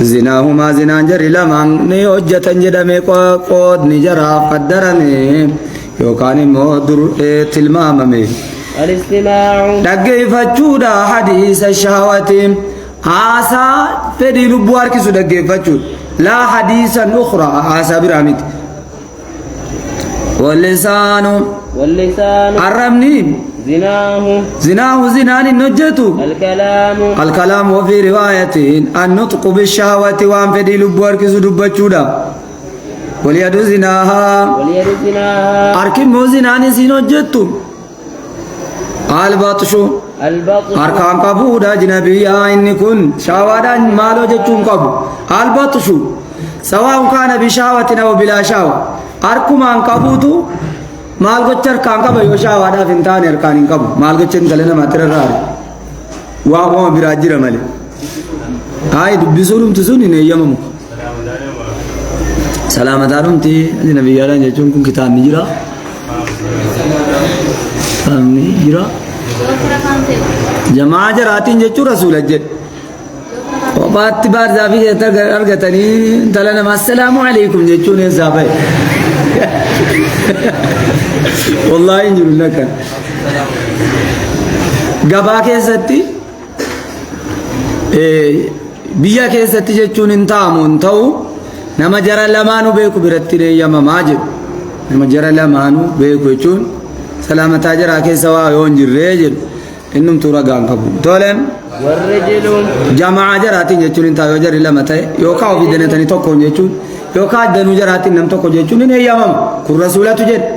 زناهما زنان جر لمان نيوجة جدا ميقوا قود نجرا قدرني يوكان مودر تلماممي الاستماع دغيفچودا حديث الشهوات عاسا فدي لبوار كسو دغيفچو لا حديثا اخرى عاسا برامت واللسان حرمني زناه زنان نجتو الكلام وفي رواية النطق بالشهوة وان فدي لبوار كسو دبچودا واليد زناها أركب موزناني زينو جتو البطشو أركان قبودا جنبيا إن كن شاوادا مالو جتون قبو البطشو سواء كان بشهوة أو بلا شهوة أركمان قبوتو مال قچر كان قبو يو شاوادا فنتاني أركان قبو مال قچن قلنا ماتر الرار واه براجر مالي هاي دبسولم تسوني نياممو سلامتانم تي نبي الله جچون كن كتاب نجرا نجرا جماعة جراتين جچو رسول جد وبات بار زافي جتر ارغتني تلنا السلام عليكم جچون زافي والله انجر لك غبا كيستي بيا كيستي جچون انتامون تو nama jara lamanu beeku biratti yamamaa jedhu nama jara lamanu beeku jechuun salaamataa jara keessa waa yoo hin jirre jedhu innumtuu ragaan qabu toleen jamaa jaraatiin jechuun hin ta'a yoo jarri lama ta'e yookaan ofii danatanii tokkoon jechuun yookaan danuu jaraatiin nam tokko jechuun hin eeyyamamu kun rasuulatu jedhe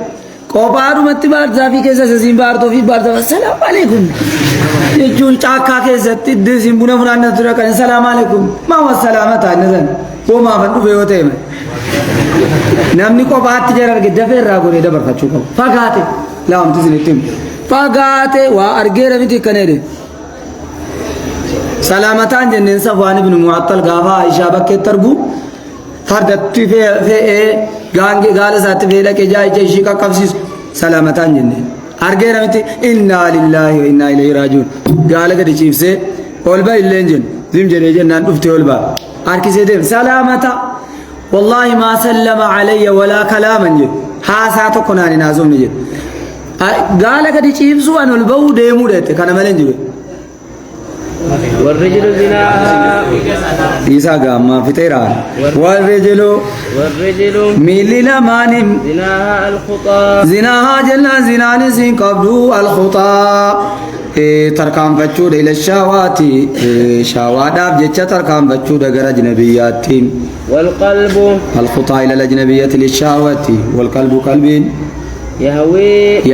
qophaadhumatti baarzaafii keessa sasiin baartuu fi baarzaaf assalaamu alaikum jechuun caakkaa keessatti iddisiin buna funaannatu tura kan assalaamu alaikum maa wassalaamataa inni sana وما فندو بيوتهم نامني كو بات جرار کے دفے را گورے دبر فچو کو فغاتے لام تزنتم فغاتے وا ارگے رمتی کنے سلامتان جنن صفوان بن معطل غاوا عائشہ بکے تربو فردت في گانگے گال سات ویلا کے جائے جیشی کا قفس سلامتان جنن ارگے رمتی انا لله وانا الیہ راجعون گال کے چیف سے اولبا لنجن زم جنے جنان دفتے اولبا أركزيدين سلامتا والله ما سلم علي ولا كلاما جد حاساتو كناني نازوم نجد قال كدي چيبسو أنو البو ديمو ديت كان ملين جد والرجل زناها إيسا قاما في تيران والرجل ميلي لمانم زناها جلنا زناني سين قبلو الخطا تركان بچو إلى الشهوات شهوات جتة تركان بچو دغر أجنبيات والقلب الخطا إلى الأجنبية للشهوات والقلب قلب يهوى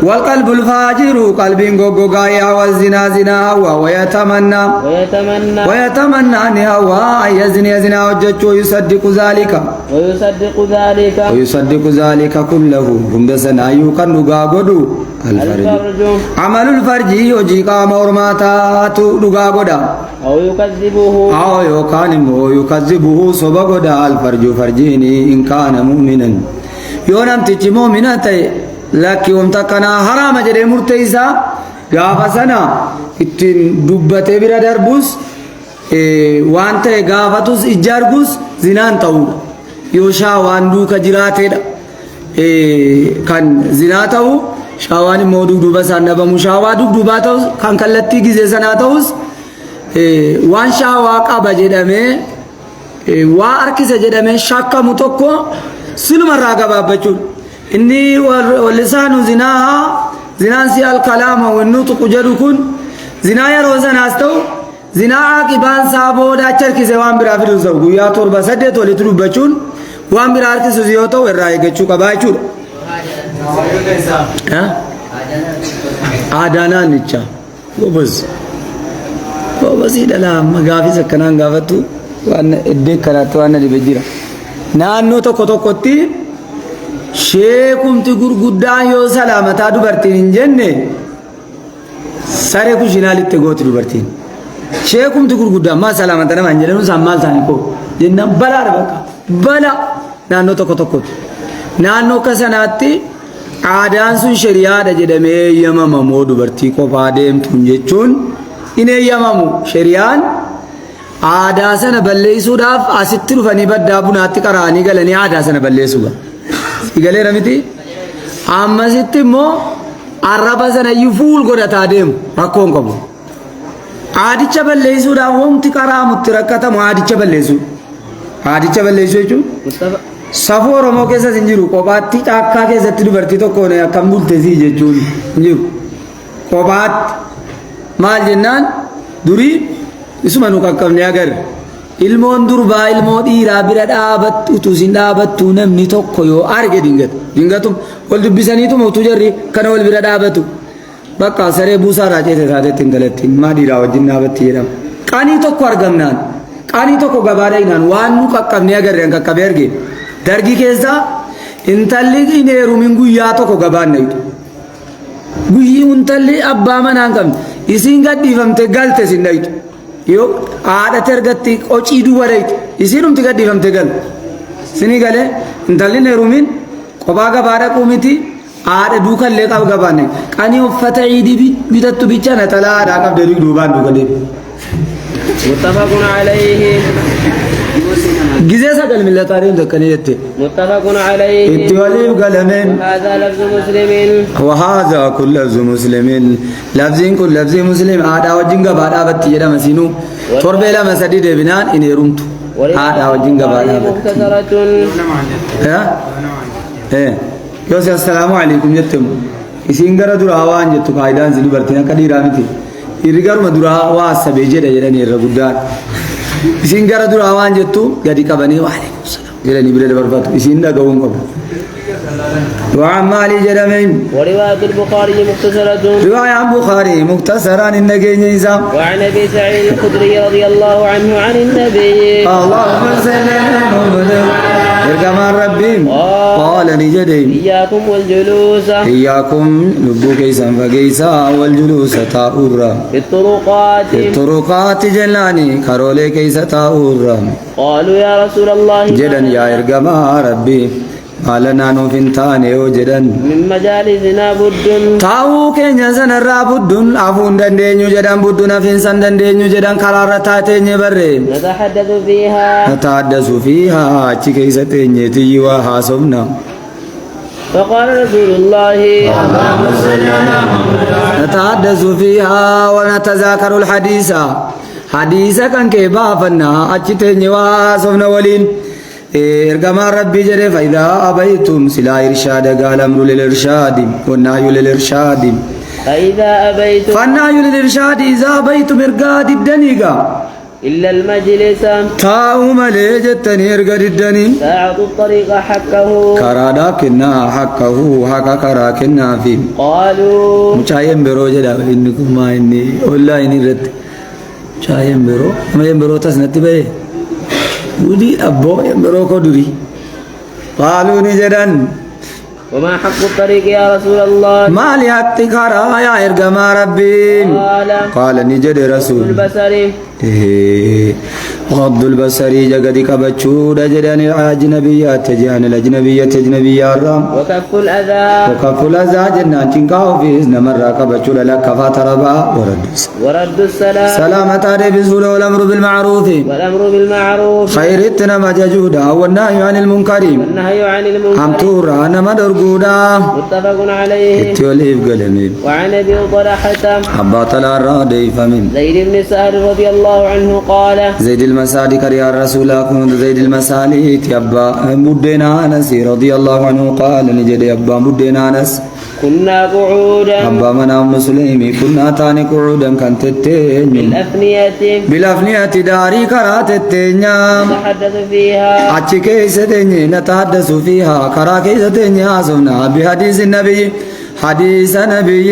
والقلب الفاجر قلب غوغا يهوى الزنا زنا ويتمنى أن يهوى يزني وجچو يصدق ذلك كله هم دسنا يكن غاغدو الفرج عمل الفرج يجيكا مورماتا تو غاغدا أو يكذبه سبغدا الفرج فرجيني إن كان مؤمنا يونم تجي مؤمنة لكن يوم تكنا حرام جري مرتيسا غافسنا اتن دبته بير دربوس وانت غافتوس اجارغوس زنان تاو yoo shaawaan duuka jiraatedha kan zinaa ta'u shaawaan immoo dugduuba isaan dhabamu shaawaa dugduubaa ta'us kan kallattii gizee sanaa ta'us waan shaawaa qaba jedhamee waa harkisa jedhamee shakkamu tokko silumarraa gabaabbachuudha inni walisaanu zinaan si alkalaama wannuutu jedhu kun zinaa yeroo sanaas ta'u zinaa aqibaan isaa booda achi harkise waan biraa fiduu ta'u guyyaa 7-8 walitti dubbachuun waan biraa harkisu yoo ta'u irraa eeggachuu qabaa jechuudha. Aadaa naannichaa gobasii dhalaa amma gaafis akkanaan gaafattu waan iddoo kanaatti waan dhibe jira. Naannoo tokko tokkotti sheekumti gurguddaan yoo salaamataa dubartiin hin jenne saree kushinaalitti gooti dubartiin. Sheekumti gurguddaan maa salaamata nama hin jedhamu isaan maal isaanii koo jennaan balaadha bakka bala naannoo tokko tokkotti. Naannoo akka sanaatti aadaan sun shari'aadha jedhamee eeyyamama moo dubartii qofaa deemtuun jechuun hin eeyyamamu shari'aan aadaa sana balleessuudhaaf asitti dhufanii baddaa bunaatti qaraanii galanii aadaa sana balleessuudha. Sigaleera miti ammasitti immoo arraba sana iyyuu fuul godhataa deemu rakkoon qabu. Aadicha balleessuudhaaf wanti qaraamutti rakkatamu aadicha balleessuu. Aadicha balleessuu jechuun safuu Oromoo keessas hin jiru kophaatti caakkaa keessatti dubartii tokkoon akkam bulteesii jechuun hin jiru. Kophaatti maal jennaan durii isuma nu qaqqabne agarre ilmoon durbaa ilmoo dhiiraa bira dhaabattu utuu isin dhaabattu namni tokko yoo arge dingatum wal dubbisaniituma utuu jarri kana wal bira dhaabatu bakka saree buusaa raaceete taatetti intalattiin maa dhiiraa wajjin dhaabatti jedhama. Qaanii tokko argamnaan qaanii tokko gabaadha inaan waan nu qaqqabne agarre an qaqqabe arge dargii keessa intalli hin heerumin guyyaa tokko gabaan nayitu. Guyyi intalli abbaa manaan qabne isiin gadhiifamte galte sin nayitu. Yoo haadha tergatti qocii duwwa nayitu isiin humti gadhiifamte gal. Sini galee intalli hin heerumin kophaa gabaa dhaquu miti haadha duukallee qaba gabaan nayitu. Qanii uffata ciidii bitattu bicha natalaa haadhaa qabde duubaan duuka deemu. متفق عليه جزء سجل من التاريخ ذكرني متفق عليه اتوالي قلمين هذا لفظ مسلم وهذا كل لفظ مسلم لفظين كل لفظ مسلم هذا وجنغ بعد أبتي جدا مسينو تربيلا مسديد بنان إن يرمت هذا وجنغ بعد مختصرة ها إيه يوسف السلام عليكم جتم إسينغرا دراوان جتو قايدان زلو برتنا كديرامتي Irigar madura wasa beje da jedani ragudan isin gara dura wan jettu gadi kabani wa alaikum salam jedani bire barbatu isin da gawon qabu wa amali jadamin wa riwayat al-bukhari mukhtasaratu riwayat al-bukhari mukhtasaran innageni izam wa an abi sa'id al-khudri radiyallahu anhu an an-nabi Allahumma salli ala Muhammad irkama rabbim qala nijadin iyyakum wal julus iyyakum nubuka isan fagisa wal julus ta'urra الطرقات جلاني كارولي كيسة تاورا قالوا يا رسول الله جدن يا إرقما ربي ما لنا نوفنتاني وجدن من مجالسنا بد تاو كينيا سنرى بدن عفون دندينيو جدن بدن فينسان دندينيو جدن كرارتاتيني بري نتحدث فيها اچي كيسة تيني تيوا حاسبنا فقال رسول الله نتحدث فيها ونتذاكر الحديث حديثا كان كيبا فنا اچتني واسفنا ولين ارغما ربي جري فاذا ابيتم سلا ارشاد قال امر للارشاد والنهي للارشاد فاذا ابيتم فالنهي للارشاد اذا ابيتم ارغاد الدنيقا إلا المجلس تاو مليجتني ارغد الدني ساعة الطريق حقه كراداكنا حقه حقا كراكنا في قالوا مچايم برو جدا انكم ما اني والله اني رد چايم برو ما يمبرو تسنتي بي ودي ابو يمبرو كو دري قالوا نجدن وما حق الطريق يا رسول الله ما لي حق كرا يا ارغما ربي قال نجد رسول البصر غض البصر جقد كبتشو دجدان الأجنبيات تجان الأجنبية أجنبية الرام وكف الأذى جنان تنكاو في إذن مرة كبتشو لك فاتربا ورد السلام سلامة بزول والأمر بالمعروف خير التنما ججودا والنهي عن المنكر هم تورا نما درقودا متفق عليه اتوليف قلمي وعن أبي طلحة أبا طلع الرادي فمن زيد بن سعد رضي الله عنه قال زيد المسالي كريا الرسول أكون زيد المسالي أبا مدنا أنس رضي الله عنه قال نجد أبا مدنا أنس كنا قعودا أبا منا مسلمي كنا تاني قعودا كانت التين بالأفنية داري كرات التين نتحدث فيها أتشي كيستين نتحدث فيها كرا كيستين أصبنا بحديث النبي حديث نبي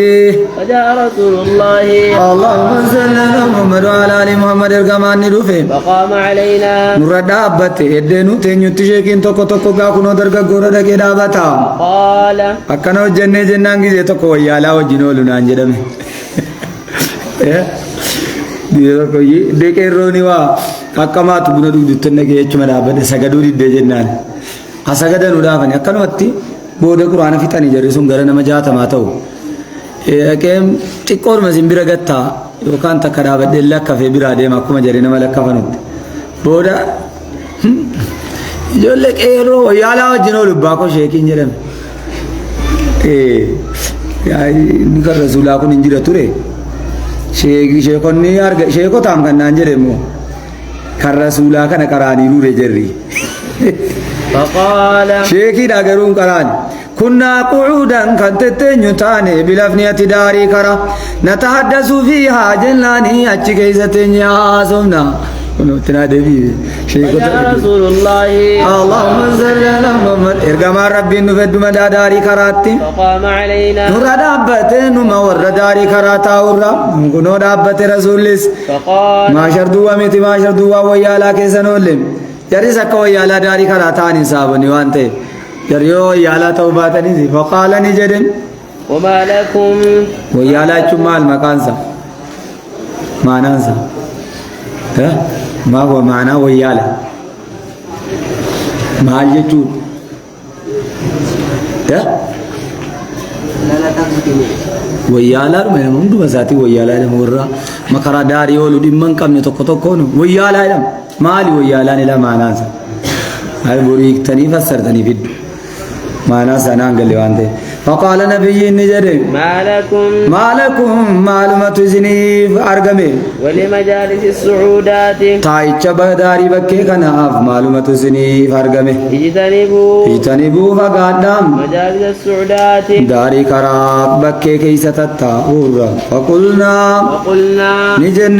فجاء رسول الله اللهم صل على محمد وعلى ال محمد الكمان ندفه فقام علينا نرد أبت إدنو تنيو تشيكين توكو توكو كاكونو درجة غورة دكيدا بتا قال أكنو جنة جنانجي جه توكو يالا وجنو لونانجدم ديرو كوي دكيروني وا أكما تبنا دو دتنة كي يجمع أبدا سجدوري دجنان أسجدنا نودافني أكنو أتي بوده قرآن في تاني جريسون غرنا مجاتا ما تو كم تكور مزيمبرا غتا يوكان تكرا بدل كافي برادة ما كم جرينا ملك كفنود بوده جولك إيرو يالا وجنو لباكو شيكين جرم يا نكر رسول الله كن توري شيكون نيار شيكو تام كن نانجرمو كر رسول الله كن كراني نور جري فقال شيكي داغرون قران كنا قعودا كنت تنيتاني بلفنية داري كرا نتحدث فيها جناني أتشكيزتني عاصمنا ونوتنا دبي شيكو رسول الله اللهم صل على محمد ارغم ربي نفد مدى داري كراتي فقام علينا نرى دابت نما ور داري كراتا ورا نكونو دابت رسول فقال ما شردوا متي ما شردوا ويالا كيسنولم جري سكوا يالا داري كراتاني صابني وانت جريو يالا توباتني فقال نجدن وما لكم ويالا جمال مكانسا ما ننسى ما هو معنى ويالا ما يجود ويالا ما يمدو مساتي ويالا مورا مكرا داري ولو دمن كم نتوكو توكو ويالا مالي ويالا لا معنى هاي بوريك تني فسر تني فيد معنى سنان قال لي فقال نبي نجري ما لكم معلومة زنيف أرقمي ولمجالس السعودات تايتش بداري بكي كناف معلومة زنيف أرقمي اجتنبوا فقدام مجالس السعودات داري كراب بكي كيسة التاورا فقلنا نجن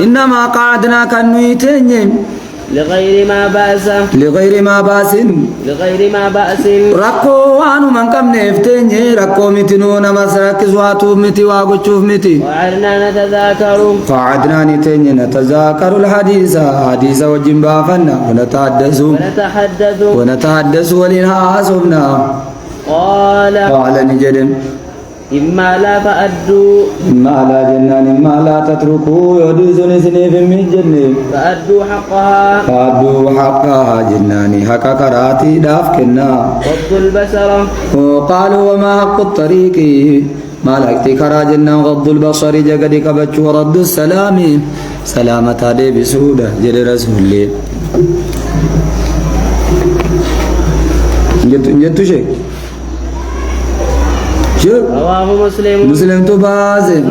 إنما قعدنا كنويتين لغير ما بأس ركو وانو من كم نفتين ركو متنون مسرك زواتو متي واغوچوف متي فعدنا نتذاكر الحديث وجنبا فنا ونتحدث ولنهاسبنا قال نجدن إما لا فأدوا إما لا جنان إما لا تتركوا يدوزون سنيف من جنة فأدوا حقها جناني حق كراتي دافكنا غض البصر وقالوا وما حق الطريق ما لكتي كرا جنان غض البصر جقد كبتش ورد السلام سلامة دي بسودة جد رسول الله جدت شيء رواه مسلم تبازن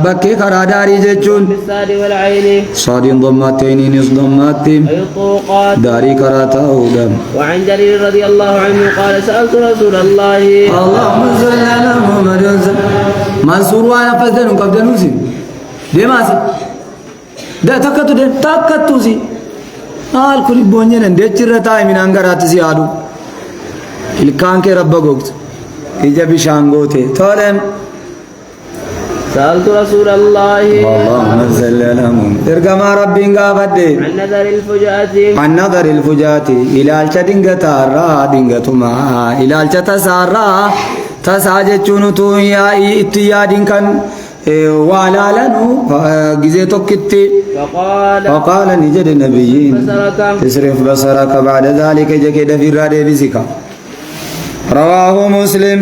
بكي خراداري جتون بالصاد والعين صاد ضمتين نص ضمتين الطوقات داري كراتا ودم وعن جرير رضي الله عنه قال سألت رسول الله اللهم صل على محمد منصور وانا فزدن قبدنوسي ديماسي ده تكتوسي حال كل بونين دچرتا من انغراتسي ادو الكان کے رب گوت إجا بشانغوتي تولم سألت رسول الله اللهم صل على محمد ارغما ربين غابدي عن نظر الفجات إلى الشدنغتا را دنغتما إلى الشتسارا تساجچونو تو يا اتيادين كان وعلى لنو جزيتك كتي فقال نجد النبيين تصرف بصرك بعد ذلك جكد في الرادة بزكا رواه مسلم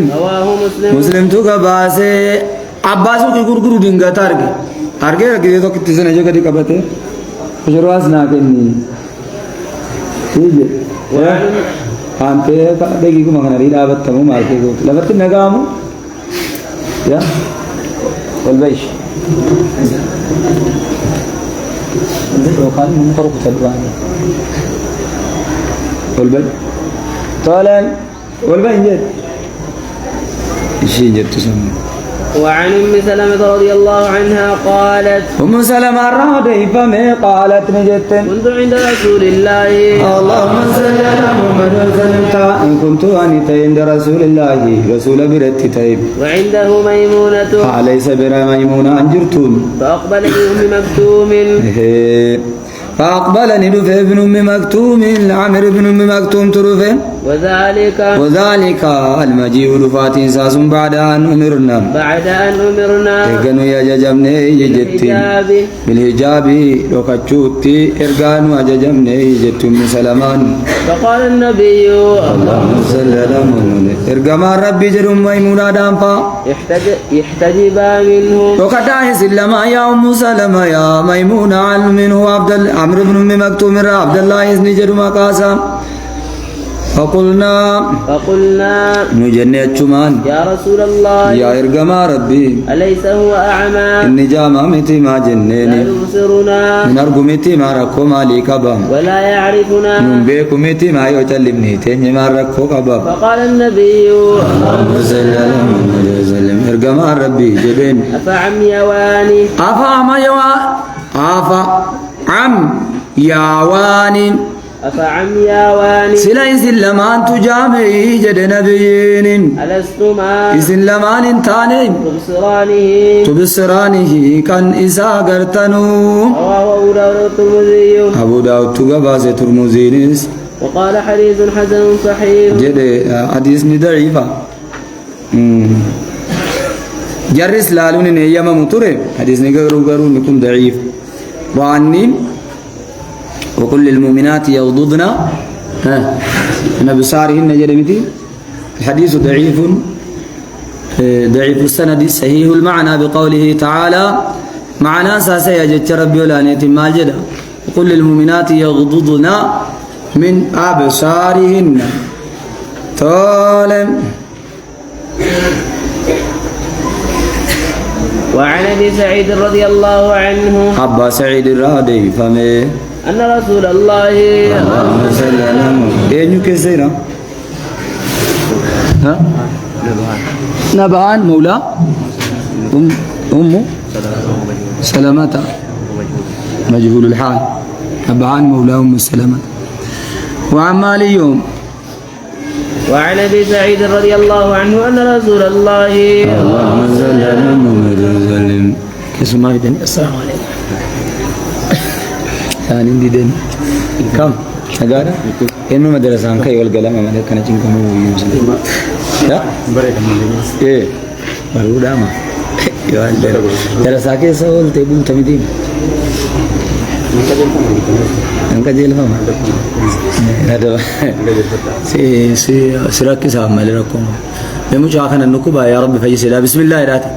مسلم تقباسي عباسو کی گرگرو دنگا تارگی تارگی رکھے تو کتی سے نجو کدی کبتے شروعات نہ کنی ٹھیک ہے آنتے دیکھی کو مخنا ری لابت تمو مارکے کو لابت نگامو یا والبیش وقال من فرق تلوان والبيت طالا والبيت جد الشيء جد تسمى. وعن أم سلمة رضي الله عنها قالت أم سلمة رضي فما قالت نجت كنت عند رسول الله اللهم صل على محمد وسلم إن كنت أنت عند رسول الله رسول برت تيب وعنده ميمونة ليس بر ميمونة أنجرتون فأقبل بأم مكتوم فأقبلني رفع ابن أم مكتوم عمرو بن أم مكتوم ترفع وذلك المجيء رفعت إنساس بعد أن أمرنا إرغانو يججمني يجتي بالحجاب لوكتشوتي إرغانو يججمني يجتي أم سلمان فقال النبي اللهم صل على محمد إرغما ربي جرم ميمونا دامفا يحتجبا منه وقدعي سلما يا أم سلمة يا ميمونا علم منه عمرو بن أم مكتوم عبد الله إذن جرم قاسا فقلنا نجني أجمان يا رسول الله يا إرغما ربي أليس هو أعمى إني جامع متي ما جنني لا يبصرنا من أرغو متي ما ركو مالي كبام ولا يعرفنا من بيكو متي ما يتلمني تني ما ركو كبام فقال النبي اللهم صل على محمد وسلم إرغما ربي جبين أفعم يواني أفعم يواني أفعم يواني سلا سلمان تجامعي جد نبيين ألستما سلمان تاني تبصرانه كان إسا قرتنو أبو داود تقباس ترمزينيس وقال حديث حسن صحيح جد حديث ضعيفة جرس لالون نيما مطره حديث نقرو نكون ضعيف وعني وكل المؤمنات يغضضن من أبصارهن جرمتي الحديث ضعيف السند صحيح المعنى بقوله تعالى معنى ساسيا جت ربي ولا نيت ما جدا وكل المؤمنات يغضضن من أبصارهن طالب. وعن ابي سعيد رضي الله عنه أبا سعيد الرادي فمي أن رسول الله إيه كسيرة ها نبعان مولى أمه سلامة مجهول الحال نبعان مولى أم السلامة. وعن ماليوم وعن ابي سعيد رضي الله عنه ان رسول الله اللهم صل على محمد وسلم كسمع دين السلام عليكم ثاني دين كم أجارة إنه مدرسة عنك يقول كلام ما ده كنا جنكم هو يوزن يا إيه برودا ما يا درسة كيس أول تبون تمدين أنك جيل فما هذا سراك سام مالكم بموجه آخر النكوبة يا رب فيس لا بسم الله راتي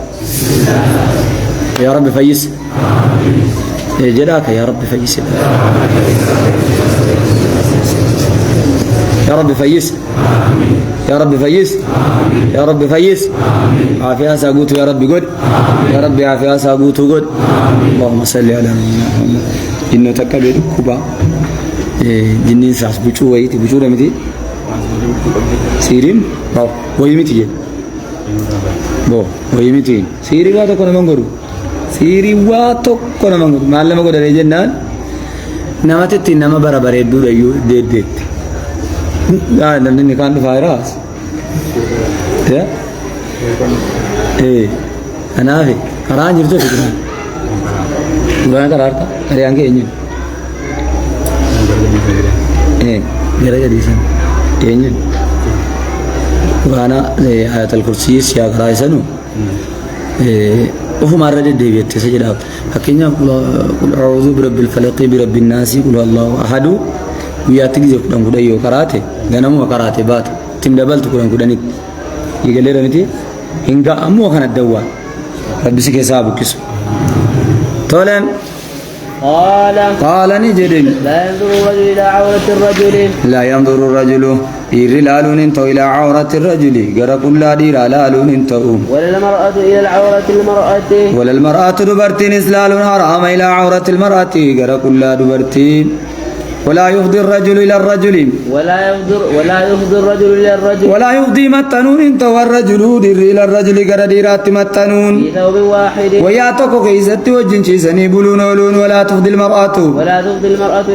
يا رب فيس جلاك يا رب فيس يا رب فيس يا رب فيس يا رب فيس عافية ساقوت يا رب قد يا رب عافية ساقوت قد اللهم صل على محمد إنه تكبر كوبا جنين ساس بيشو ويتي بيشو رمتي سيرين باو ويمتي بو ويمتي سيري واتو كنا منغرو سيري واتو كنا منغرو معلم أقول على جنان نماتي نما برا برا يدور أيو ديت لا نمني كان فايراس يا إيه أنا في كران جرتو في كران كران كرارتا كريان كينيو gara gadisan eenyu quraana ayatul kursi siya qaraa'isanu وفما رد ديبيت سجدا فكينا قل أعوذ برب الفلق برب الناس قل الله أحد ويا تجزي كلام كذا يو كراتة جنامو كراتة بات تيم دبل تكلام كذا نيت يقول لي متى هنگا أمو خان الدوا رب سكي سابو كسو تولم قال نجدين لا ينظر الرجل إلى عورة الرجل لا ينظر الرجل إيرلالون انتو إلى عورة الرجل قرق لا ديرالالون انتو ولا المرأة إلى العورة المرأة ولا المرأة دبرتين إسلالون حرام إلى عورة المرأة قرق لا دبرتين ولا يفضي الرجل إلى الرجل ولا يفضي الرجل إلى الرجل ولا يفضي متنون انتو الرجل دير إلى الرجل قرديرات متنون في ثوب واحد وياتوكو كيست وجنشيسني بلون ولون ولا تفضي المرأة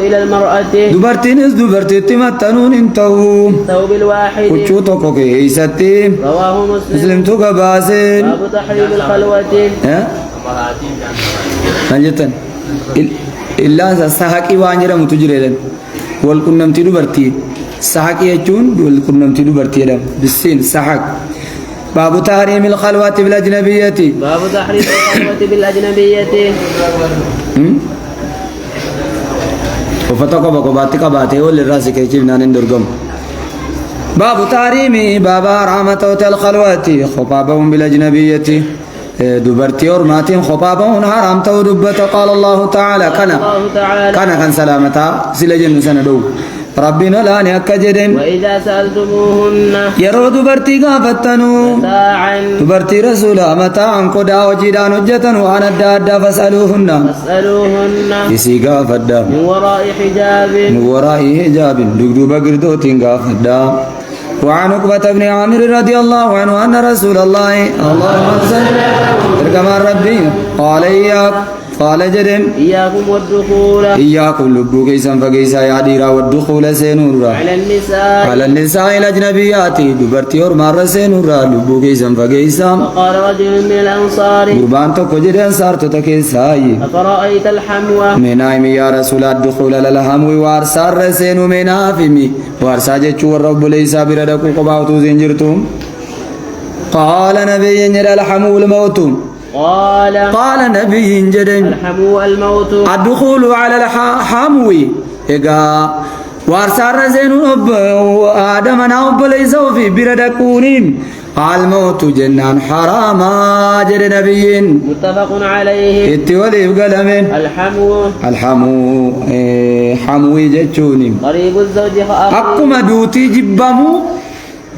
إلى المرأة دبرتين دبرتين متنون انتو ثوب الواحد وچوتوكو كيست رواه مسلم توكا باسين باب تحريم الخلوة نجتن إلا سحقي وانجرا متجريدن والكنمتي دبرتي سحقي يجون والكنمتي دبرتي دم بالسين سحق باب تحريم الخلوة بالأجنبية باب تحريم الخلوة بالأجنبية وفتوكا بكباتي كباتي والراس كيجيب نانين درغم باب تحريم باب رحمة الخلوة خطابهم بالأجنبية دبرتي أورماتين خطابهم حرام تو دبت قال الله تعالى كان سلامتا سلجن سندو ربنا لا نكجدن وإذا سألتموهن يرو دبرتي غافتنو دبرتي رسولا متاعا قدا وجدان وجتن وانا الدادا فاسألوهن يسي غافدا من وراء حجاب دقدو بقردوتين غافدا وعن عقبة بن عامر رضي الله عنه أن رسول الله اللهم صل كما ربي قال جدم إياكم لبو كيسا فكيسا يعديرا والدخول سينورا على النساء الأجنبيات دبرتي ورمار سينورا لبو كيسا فكيسا وقال رجل من الأنصار قربان تكو جد أنصار تتكيساي أفرأيت الحموة منايم يا رسول الدخول للحمو وارسار سينو منافمي وارسا جتشو الرب ليس بردكو قباوتو زنجرتم قال نبي نرى الحمو الموت قال نبي جدن الحمو الموت الدخول على الحموي إيجا وارسار زينو آدم نوب ليس في بردكونين الموت جنان حراما جد نبيين متفق عليه اتولي بقلمين الحمو حموي جتشوني قريب الزوج أكما دوتي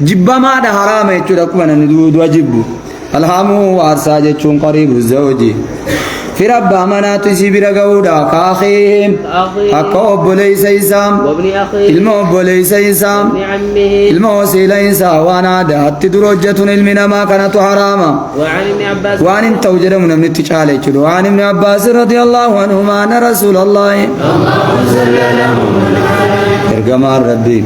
جبما ده حرام يجود أكما ندود وجبو الحمو وارسا جتشون قريب الزوج في رب أمانات سيبرا قودا كاخيهم أكوب ليس إسام الموب ليس إسام الموسي ليس وانا دهت دروجة المنا ما كانت حراما وعن انت وجد من ابن التشالي وعن ابن عباس رضي الله عنهما أن رسول الله إرجمار ربي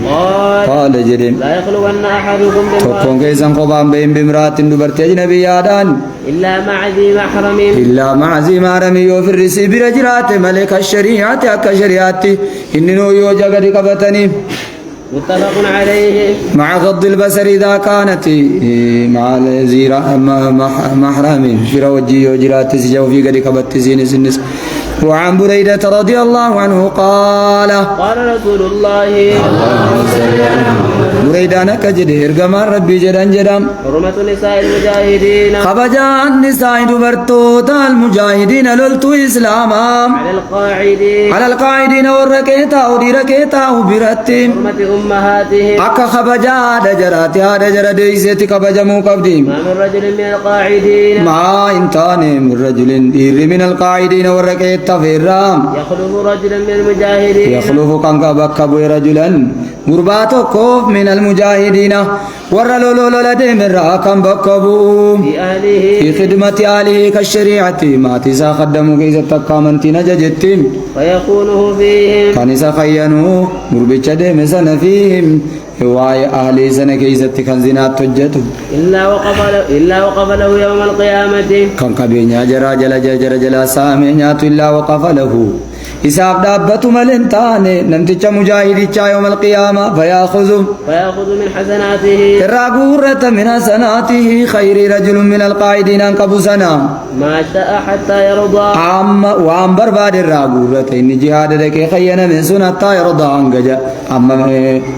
قال جدين لا يخلون أحدكم تكون كيسان قبام بين بمرات دبرت أجنبي يادان إلا مع ذي محرم وفي الرسي برجرات ملك الشريعة كشريعة إنه يوجد قد قبتني متفق عليه مع غض البصر إذا كانت مع محرم في روجي وجرات سجو في قد قبت سنس وعن بريدة رضي الله عنه قال رسول الله بريدة نكجد إرقما ربي جدن جدم حرمة نساء المجاهدين خبجان نساء دبرتوت المجاهدين للتو إسلاما على القاعدين والركيتا ودي ركيتا وبرتهم حرمة أمهاتهم أكا خبجا دجراتها دجر ديسيتي خبجمو قبدهم ما من رجل من القاعدين ما انتان من رجل من القاعدين والركيتا فيرام يخلف رجلا من المجاهدين يخلف كانك بكبو رجلا غرباتو كوف من المجاهدين ورلولو لديم راكم بكبو في خدمة آله كالشريعة ما تسا خدمو كيسا تقامنتي نججتهم فيكونه فيهم كانسا خيانو غربتش ديم سنة فيهم هواي أهلي سنة كيسا تكنزينات تجتو إلا وقف له يوم القيامة كان كبينيا جرا جلا سامي نياتو إلا وقف له إساف دابة ملنتان نمتج مجاهد يوم القيامة فيأخذ من حسناته الرابورة من حسناته خير رجل من القائدين أنقب سنا ما شاء حتى يرضى وعن برباد الرابورة إن جهاد لك خينا من سنة يرضى عنقجا أما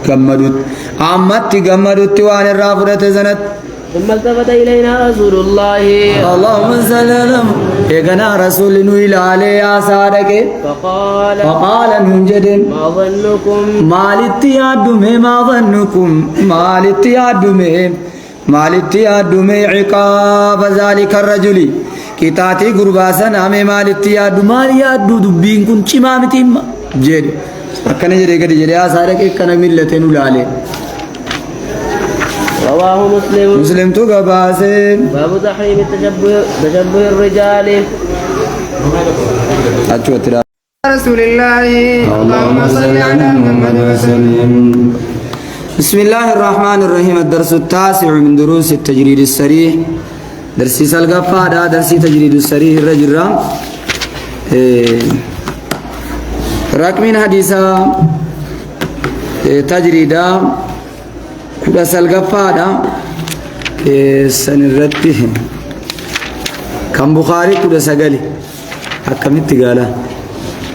قمدت عمت قمدت وعن الرابورة زنت ثم التفت إلينا رسول الله اللهم صل على إيقنا رسول إلى عليه آسارك فقال ننجد ما ظنكم ما الاتياد من عقاب ذلك الرجل كتاتي قرباسا نامي ما الاتياد ما ياد دبين كن شمامتهم جد أكنا جري آسارك إيقنا ملتين لالي رواه مسلم تقباسين باب تحريم تشبه الرجال رسول الله اللهم صل على محمد وسلم. بسم الله الرحمن الرحيم. الدرس التاسع من دروس التجريد الصريح. درس سلقفا دا درس تجريد الصريح الرجل رقم حديثا تجريدا كدا سلقفا دا سنرده كم بخاري كدا سقالي حكمت قالا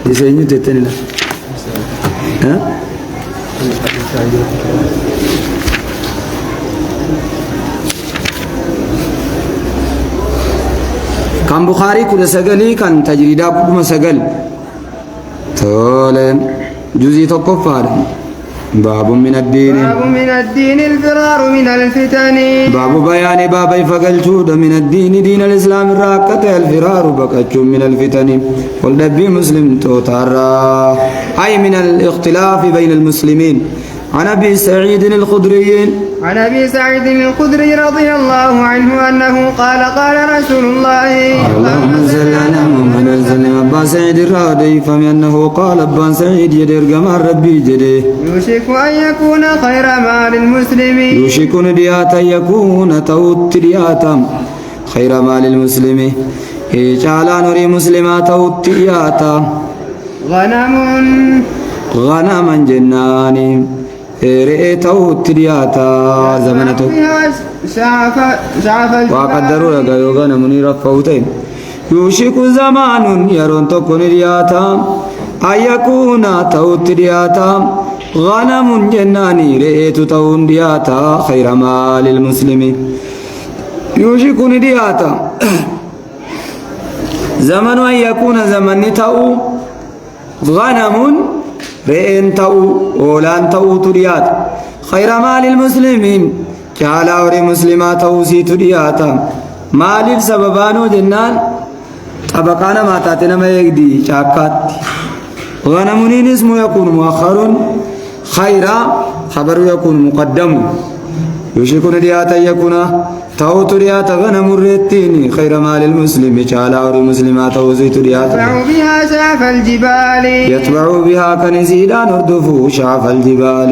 يسيني تتني لا ها كم بخاري كدا سقالي كان تجريدا كما سقال تولين جزي تقفار باب من الدين الفرار من الفتن باب بيان باب فقلتود من الدين دين الإسلام الراكة الفرار بكتش من الفتن والنبي مسلم توتارا أي من الاختلاف بين المسلمين. عن أبي سعيد الخدري رضي الله عنه أنه قال رسول الله اللهم صل على محمد وسلم. أبا سعيد الرادي فمنه قال أبا سعيد يدير قمر ربي جدي يوشك أن يكون خير مال المسلمين يوشك ندياتا يكون توت دياتا خير مال المسلمين إيجالا نري مسلما توت دياتا غنما جناني رئيته ترياتا زمنته وقدروا لك يوغانا منير فوتين يوشك زمان يرون تكون رياتا أن يكون تو ترياتا غنم جناني رئيت تون رياتا خير مال المسلمين يوشك رياتا زمن أن يكون زمن تو غنم رئين تو أولان تو تريات خير مال المسلمين جعلا وري مسلمات توسي ترياتا مال سببانو جنان طبقانا ما تاتنا ما يقدي شاكات غنمونين اسمه يكون مؤخر خيرا خبر يكون مقدم يشكون رياتا يكون تو ترياتا غنم الرتين خير مال المسلم جعلا وري مسلمات توسي ترياتا يتبع بها كنزيدان اردفو شعف الجبال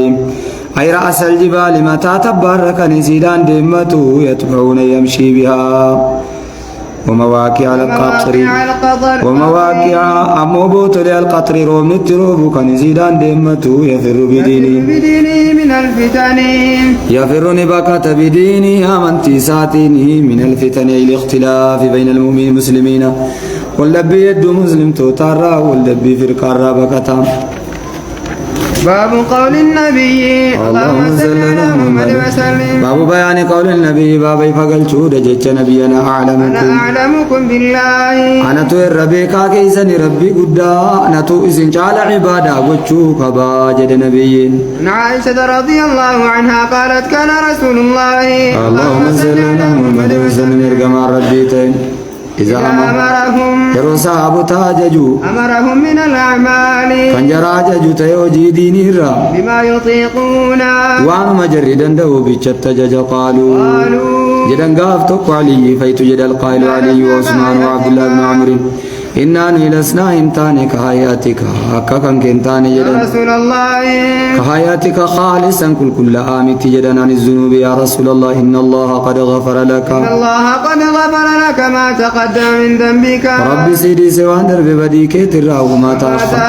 أي رأس الجبال متى تبرك كنزيدان دمته يتبعون يمشي بها ومواقع القطر أموبوت للقطر روم التروب كنزيدان دمته يفر بدينه من الفتن يفر نبكة بدينه أمنتي ساتينه من الفتن الاختلاف بين المؤمنين المسلمين واللبي يد مسلم توتارا واللبي فرقارا بكتا. باب قول النبي اللهم صل على محمد وسلم. باب بيان قول النبي باب فقل شود جت نبينا أعلمكم بالله أنا تو ربي كاكيسن ربي قدا أنا تو إذن جعل عبادة وجو كباجد نبيين. عائشة رضي الله عنها قالت كان رسول الله اللهم صل على محمد وسلم يرجم ربيتين إذا أمرهم يرساب تاججو أمرهم من الأعمال فنجراججو تيوجي ديني الرا بما يطيقون وأنا مجردا دو بيتشتجج قالوا جدن قافتك علي فيت جد القائل علي وعثمان وعبد الله بن عمرو إنا لسنا إمتاني كهياتك أكاكا كنتاني يا جدن رسول الله كهياتك خالصا كل آمت جدن عن الذنوب يا رسول الله إن الله قد غفر لك إن الله قد غفر لك ما تقدم من ذنبك ربي سيدي سوان درب بديك ترى وما تأخر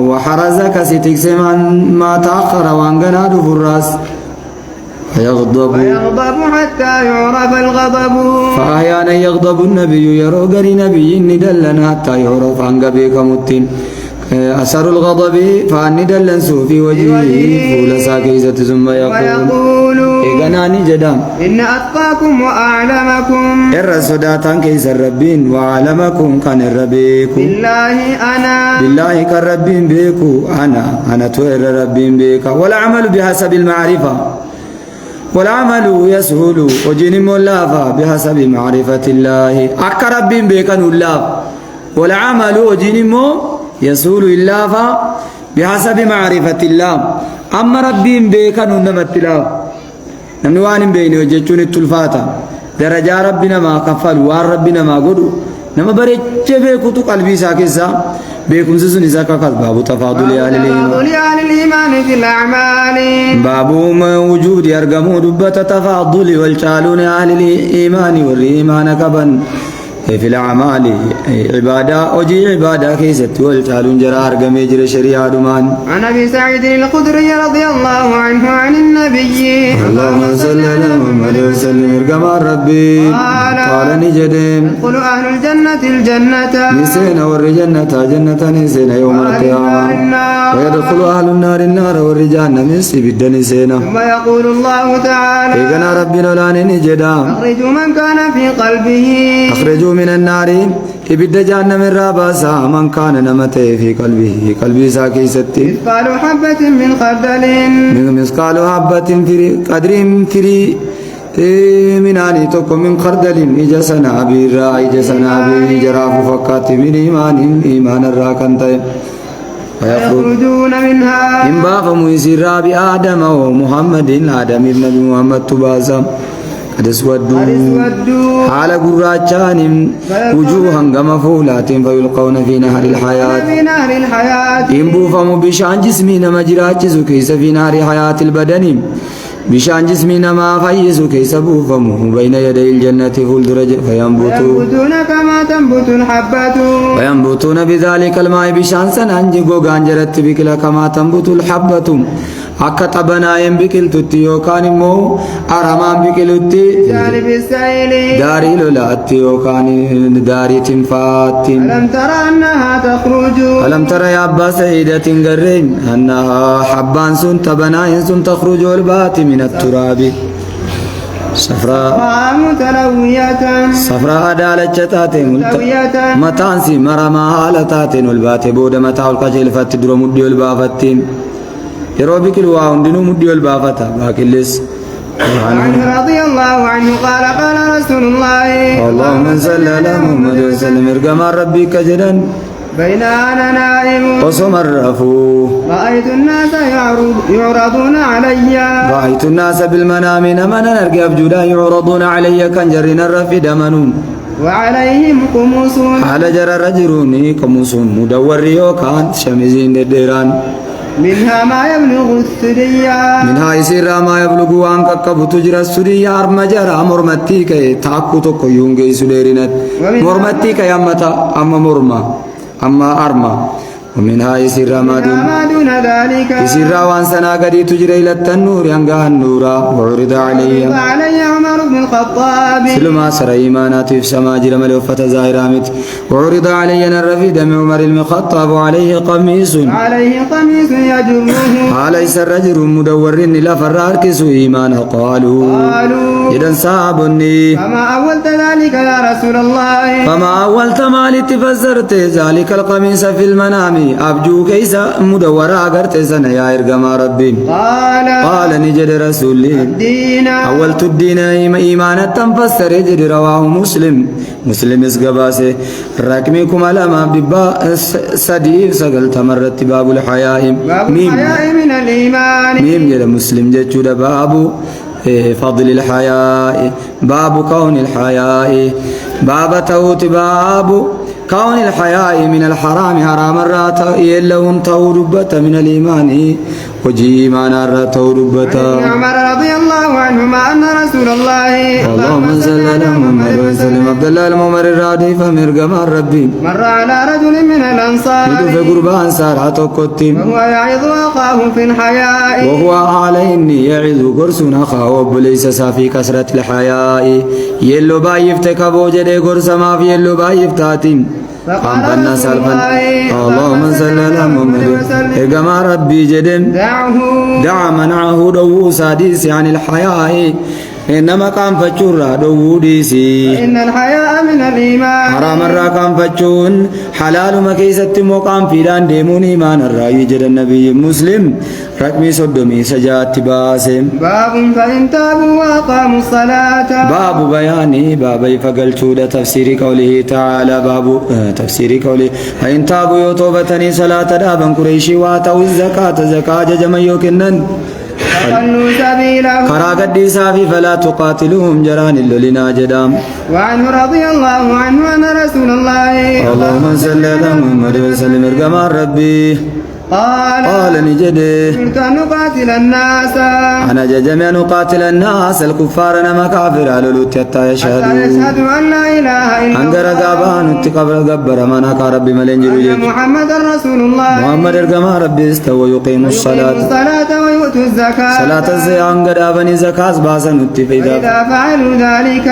وحرزك ستكس ما تأخر وانقنا دف الراس فيغضب حتى يعرف الغضب فأحيانا يغضب النبي يروغري نبي ندلن حتى يعرف عن قبيك متين أثر الغضب فندلن في وجهه فول ساكيزة ثم يقول إغناني جدام إن أتقاكم وأعلمكم الرسوداتان كيس الربين وأعلمكم كان الربيكم بالله كالربين بيكو أنا توير الربين بيكا والعمل بحسب المعرفة والعمل يسهل وجن ملافا بحسب معرفة الله أقرب بك نلاف والعمل وجن يسهل اللافا بحسب معرفة الله أما ربي بك نمت لاف نموان بين وجهون التلفاتا درجة ربنا ما كفل وار ربنا ما قدو نما بريتش بيكو قلبي ساكسا بيكم سسن إساكا باب تفاضل أهل الإيمان في الأعمال باب وجود يرقمو دبة تفاضل والشالون أهل الإيمان والإيمان كبن في الأعمال عبادة وجي عبادة كيست والشالون جرى أرقم يجري شريعة دمان عن أبي سعيد الخدري رضي الله عنه عن النبي اللهم صل على محمد وسلم ارقم ربي قال نجدم يدخل أهل الجنة الجنة نسينا والرجنة جنة نسينا يوم القيامة ويدخل أهل النار النار والرجال نمسي بالدن نسينا ثم يقول الله تعالى إيقنا ربنا لا نجدام أخرجوا من كان في قلبه أخرجوا من النار إبدا جهنم الراباسا من كان نمته في قلبه ساكي ستي مثقال حبة من خردل مثقال حبة في قدر في من آني توكو من خردل إجسنا بيرا إجسنا بيجراف فكات من إيمان الراكنتي ويخرجون منها إن باقموا يسير بآدم ومحمد آدم ابن محمد تباسا قد اسودوا حال قراتشان وجوها كما فولات فيلقون في نهر الحياة إن بوفموا بشان جسمي نما جراجزوا كيس في نهر حياة البدن بشان جسمي نما فيسوا كيس بوفموا بين يدي الجنة فولدرج فينبتون كما تنبت الحبة وينبتون بذلك الماء بشان سنانجي غانجرت بكلا كما تنبت الحبة akka xabanaa'een biqiltutti yookaan immoo aramaan biqilutti daarii lolaatti yookaan daarii tinfaatti alam tara yaa abbaa sa'iidatiin garreen annahaa habbaan sun xabanaa'een sun takhruju ol baati min atturaabi safraa daalacha taateen mataansi maramaa haala taateen ol baate booda mataa ol qajeelfatti dura mudhii ol baafattiin يروى بكل واحد مدي البافة باكلس عنه رضي الله عنه قال قال رسول الله اللهم صل على محمد وسلم ارقم ربي كجدا بين أنا نائم قسم الرفو رأيت الناس يعرضون علي رأيت الناس بالمنام نمنا نرقب جدا يعرضون علي كان جرين الرفي دمنون وعليهم قمص على جر رجلوني قمص مدور يوكان شمزين الديران منها ما يبلغ الثريا منها يسير ما يبلغ وانك كبت جرى الثريا أرمجر مرمتي كي تاكو تكو يونغي سديرينت مرمتي كي أما مرمى أما أرمى ومنها يسير ما دون ذلك يسير وان سنا قدي تجري إلى التنور ينقى النورا وعرض علي عمر بن الخطاب سلما سر إيمانات في سما جرم الوفة زائرامت وعرض علي الرفيد من عمر المخطب عليه قميص يجره عليه الرجل مدور لا فرار كسو إيمان قالوا جدا صابني فما أولت ذلك يا رسول الله فما أولت ما لتفسرت ذلك القميص في المنام أبجو كيسا مدورا قرت سنة يا إرقم ربي قال نجد رسولي الدين أولت الدين إيمانا تنفسر جد رواه مسلم اسقباسي رقمكم لما ببا سديف سقلت مرت باب الحياء من الإيمان ميم جد مسلم جد باب فضل الحياء باب كون الحياء باب توت باب كون الحياء من الحرام حرام الرات يلون توربة من الإيمان وجي إيمان الرات وربة. عمر رضي الله عنهما أن رسول الله اللهم صل على محمد وسلم عبد الله الممر الرادي فمرقم ربي مر على رجل من الأنصار في قربان سارعة قتم وهو يعظ أخاه في الحياء وهو على إني يعظ قرسنا أخاه ليس في كسرة الحياء يلو بايفتك بوجد قرس ما في يلو بايفتاتم فقال الناس رسول الله اللهم صل على محمد إرقم ربي جدم دع منعه دو سادس عن الحياء إنما كان فجورا دو ديسي إن الحياء من الإيمان حرام الرا كان فجون حلال مكيست مقام فيدان ديمون إيمان الرا يجد النبي مسلم رقمي صدمي سجات باسم. باب فإن تابوا وأقاموا الصلاة باب بياني بابي فقلتو تفسير قوله تعالى باب تفسير قوله فإن تابوا يوتوبتني صلاة دابا قريشي واتوا الزكاة زكاة جميوكنن فخلوا سبيله كرا قديسا في فلا تقاتلوهم جران اللولنا جدام. وعنه رضي الله عنه أن رسول الله اللهم صل على محمد وسلم ارقم ربي قال نجدي قلت أن نقاتل الناس أنا ججمي أن نقاتل الناس الكفار نما كافر على لوت حتى يشهدوا أن لا إله إلا أنقر قابان اتقبل قبر مناك ربي ملنجر أن محمد رسول الله محمد ارقم ربي استوى يقيم الصلاة ويؤتوا الزكاة صلاة الزيان قد أبني زكاة باسا نتفيدا فإذا فعلوا ذلك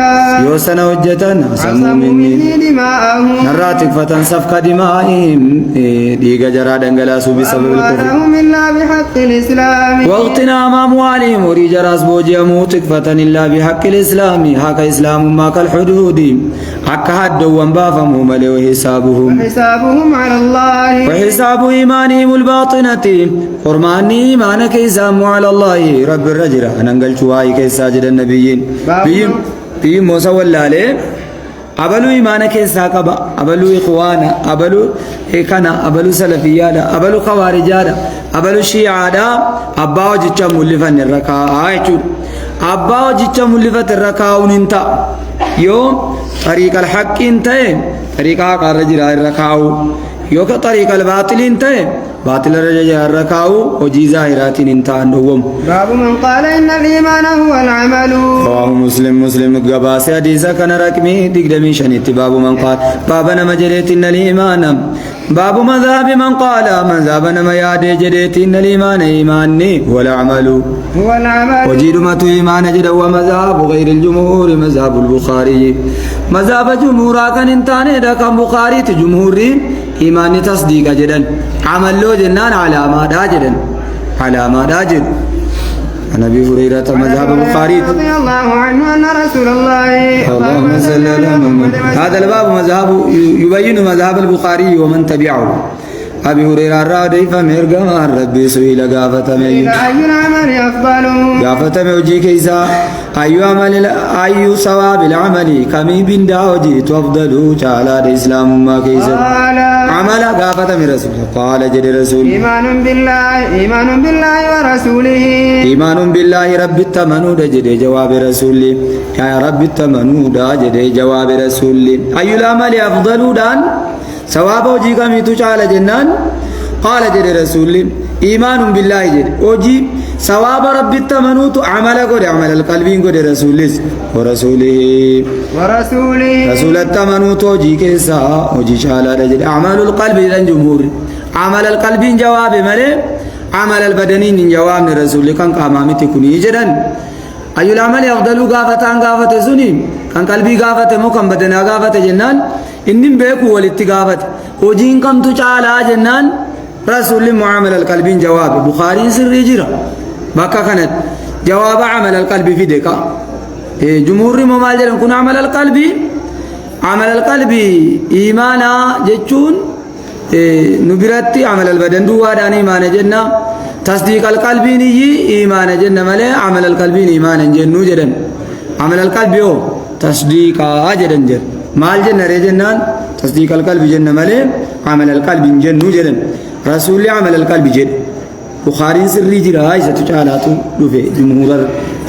يوسن وجتا عصموا مني دماءهم نراتك فتن سفك دمائهم ديق جرا دنگلاسو بسبب الكفر إلا بحق الإسلام واغتنام أموالهم وريج راس بوجي موتك فتن إلا بحق الإسلام هكا إسلام ما كالحدود حق حد وانبافهم ملي وحسابهم على الله وحساب إيمانهم الباطنة قرماني إيمانك إسام على الله رب الرجرة ننقل شوائي كيساجد النبيين بيهم موسى واللالي أبلو إيمانك إساقبا أبلو إخوانا أبلو إكنا أبلو سلفيانا أبلو خوارجانا أبلو شيعانا أباو جيشا مولفن الركاء أباو جيشا مولفت الركاء وننتا يوم طريق الحق انتهي طريق آقا الرجل الركاء يوم طريق الباطل انتهي باطل الرجل الركاء وجي ظاهرات انتهى نوم. باب من قال إن الإيمان هو العمل رواه مسلم قباس حديثا كان رقمي دقدمي شنيت. باب من قال بابنا مجريت إن الإيمان باب مذهب من قال مذهبنا ما يادي جريت إن الإيمان إيماني هو العمل وجيدمة إيمان جد ومذهب غير الجمهور مذهب البخاري مذهب جمهورا كان انتاني دا كان بخاري تجمهوري إيماني تصديق جدا عمل له جنان علامات جد عن أبي هريرة مذهب البخاري رضي الله عنه أن رسول الله اللهم صل على محمد. هذا الباب مذهب يبين مذهب البخاري ومن تبعه. أبي هريرة الرادي فمرقم ربي سئل قافة أي العمل أفضل قافة موجي كيسا أي ثواب العمل كمي بن داوجي تفضل تعالى الإسلام ما كيسا عمل قافة من رسول قال جد رسول إيمان بالله ورسوله إيمان بالله رب التمنود جد جواب رسولي يا رب التمنود جد جواب رسولي أي العمل أفضل دان ثواب وجي كمي تعالى جنان قال جد رسولي إيمان بالله جد وجي ثواب رب التمنود عمل قد عمل القلبين قد ورسوله رسول التمنود وجي كيسا وجي شالا جد أعمال القلب إذن جمهور عمل القلبين جواب ملي عمل البدنين جواب من رسول كان قامامتي كوني جدا أي العمل أفضل قافة سني كان قلبي قافة مو كان بدنا قافة جنان إنهم بيكو والاتقافة وجين كم تجعل جنان رسول معامل القلبين جواب بخاري سر جرا بكا كانت جواب عمل القلب في دكا جمهور ممال جرن كن عمل القلب إيمانا جتشون نبرتي عمل البدن دوادان إيمان جنة تصديق القلب نيجي إيمان جنة ملء عمل القلب إيمان جنة جدًا عمل القلب يو تصديق جدًا جد مال جنة رجنان تصديق القلب جنة ملء عمل القلب جنة جدًا رسول عمل القلب جد بخاري سر جرا عائشة تعالى دفع جمهور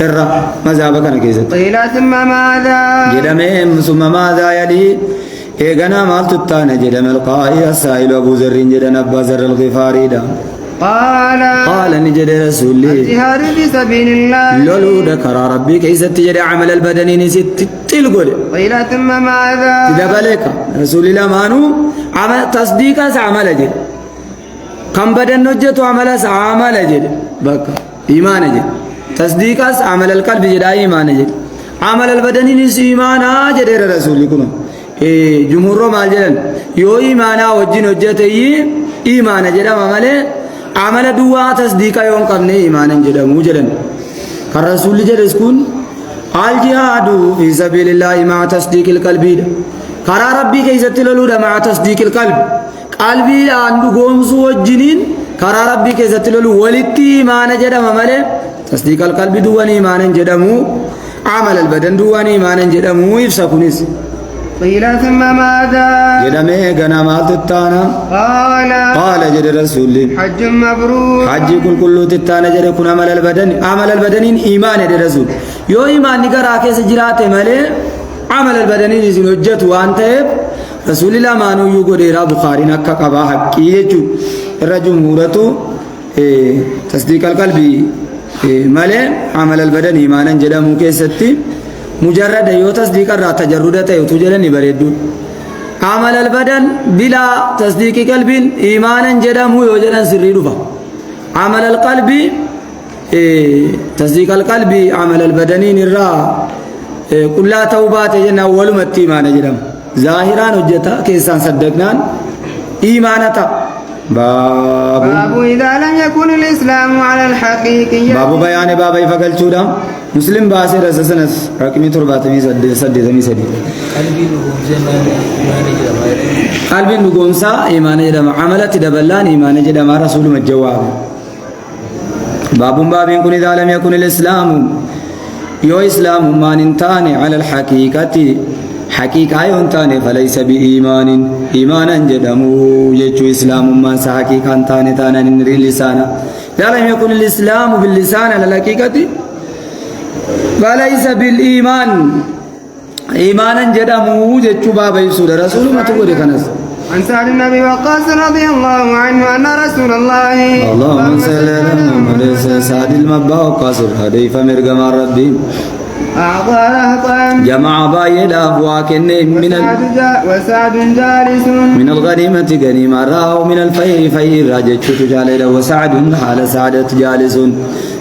الرا مذهب كان كيست قيل ثم ماذا جدمهم ثم ماذا يلي إيغنا مال تتانا جدم القائي السائل أبو ذر جدن أبا ذر الغفاري دا قال نجد رسولي الجهاد في سبيل الله لولو دكر ربي كيست تجد عمل البدن نسيت تلقل قيل ثم ماذا تدبلك رسول الله مانو عمل تصديق عمل جد كم بدن نجت عمل عمل جد بك إيمان جد تصديق عمل القلب جد إيمان جد عمل البدن نس إيمانا جد رسول الله جمهور مال جدن يو إيمانا وجن وجتي إيمان جد عمل دوا تصديق يوم قبل إيمان جد موجدن كالرسول جد اسكون الجهاد في سبيل الله مع تصديق القلب كرا ربي كيست لولو مع تصديق القلب قلبي عنده قومس وجنين كرا ربي كيست لولو ولتي إيمان جد تصديق القلب دوان إيمان جد عمل البدن دوان إيمان جد يفسكونيس قيل ثم ماذا جدمه غنا مال تتانا قال جد رسول حج مبرور حج كل تتانا جد كن عمل البدن إيمان جد رسول يو إيمان نقرأ كيس جرات مالي عمل البدن يزين وجت وانت رسول الله مانو يقول إيرا بخاري نكا قبا حقي يجو الرجل مورتو تصديق القلب مالي عمل البدن إيمانا جد مكيستي مجرد يو تصديق الرا تجرد يتوجلني بريدو عمل البدن بلا تصديق قلب إيمانا جدم يوجدن سري رفا عمل القلب تصديق القلب عمل البدنين الرا كل توبات جنا أول متى إيمان جدم ظاهرا وجتا كيسان صدقنان إيمانتا باب إذا لم يكن الإسلام على الحقيقة باب بيان باب يفقل شودا مسلم باسر أساسنس رقمي ترباتمي سدي قلبي نقومسا إيمان جدام عملت دبلان إيمان جدام رسول مجواب باب يكون إذا لم يكن الإسلام يو إسلام ما ننتاني على الحقيقة حقيقة ينتاني فليس بإيمان إيمانا جدامو يجو إسلام ما حقيقة تاني تانا نري لسانا لا لم يكن الإسلام باللسان على الحقيقة فليس بالإيمان إيمانا جدامو يجو بابا يسود رسول ما تقول كنس عن سعد بن أبي وقاص رضي الله عنه أن رسول الله اللهم صل على محمد سعد المبا وقاص هدي فمرغم ربي أعطى رهطا جمع بايد أفواكن وسعد جالس من الغنيمة غنيمة راو من الفير فير راجت جالد وسعد حال سعدت جالس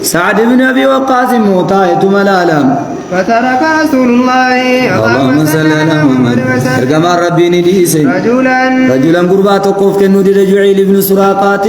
سعد بن أبي وقاص موتايت ملالا فترك رسول الله اللهم صل على محمد ارجم ربي نديس رجلا قربات وقف كنو رجعيل ابن سراقات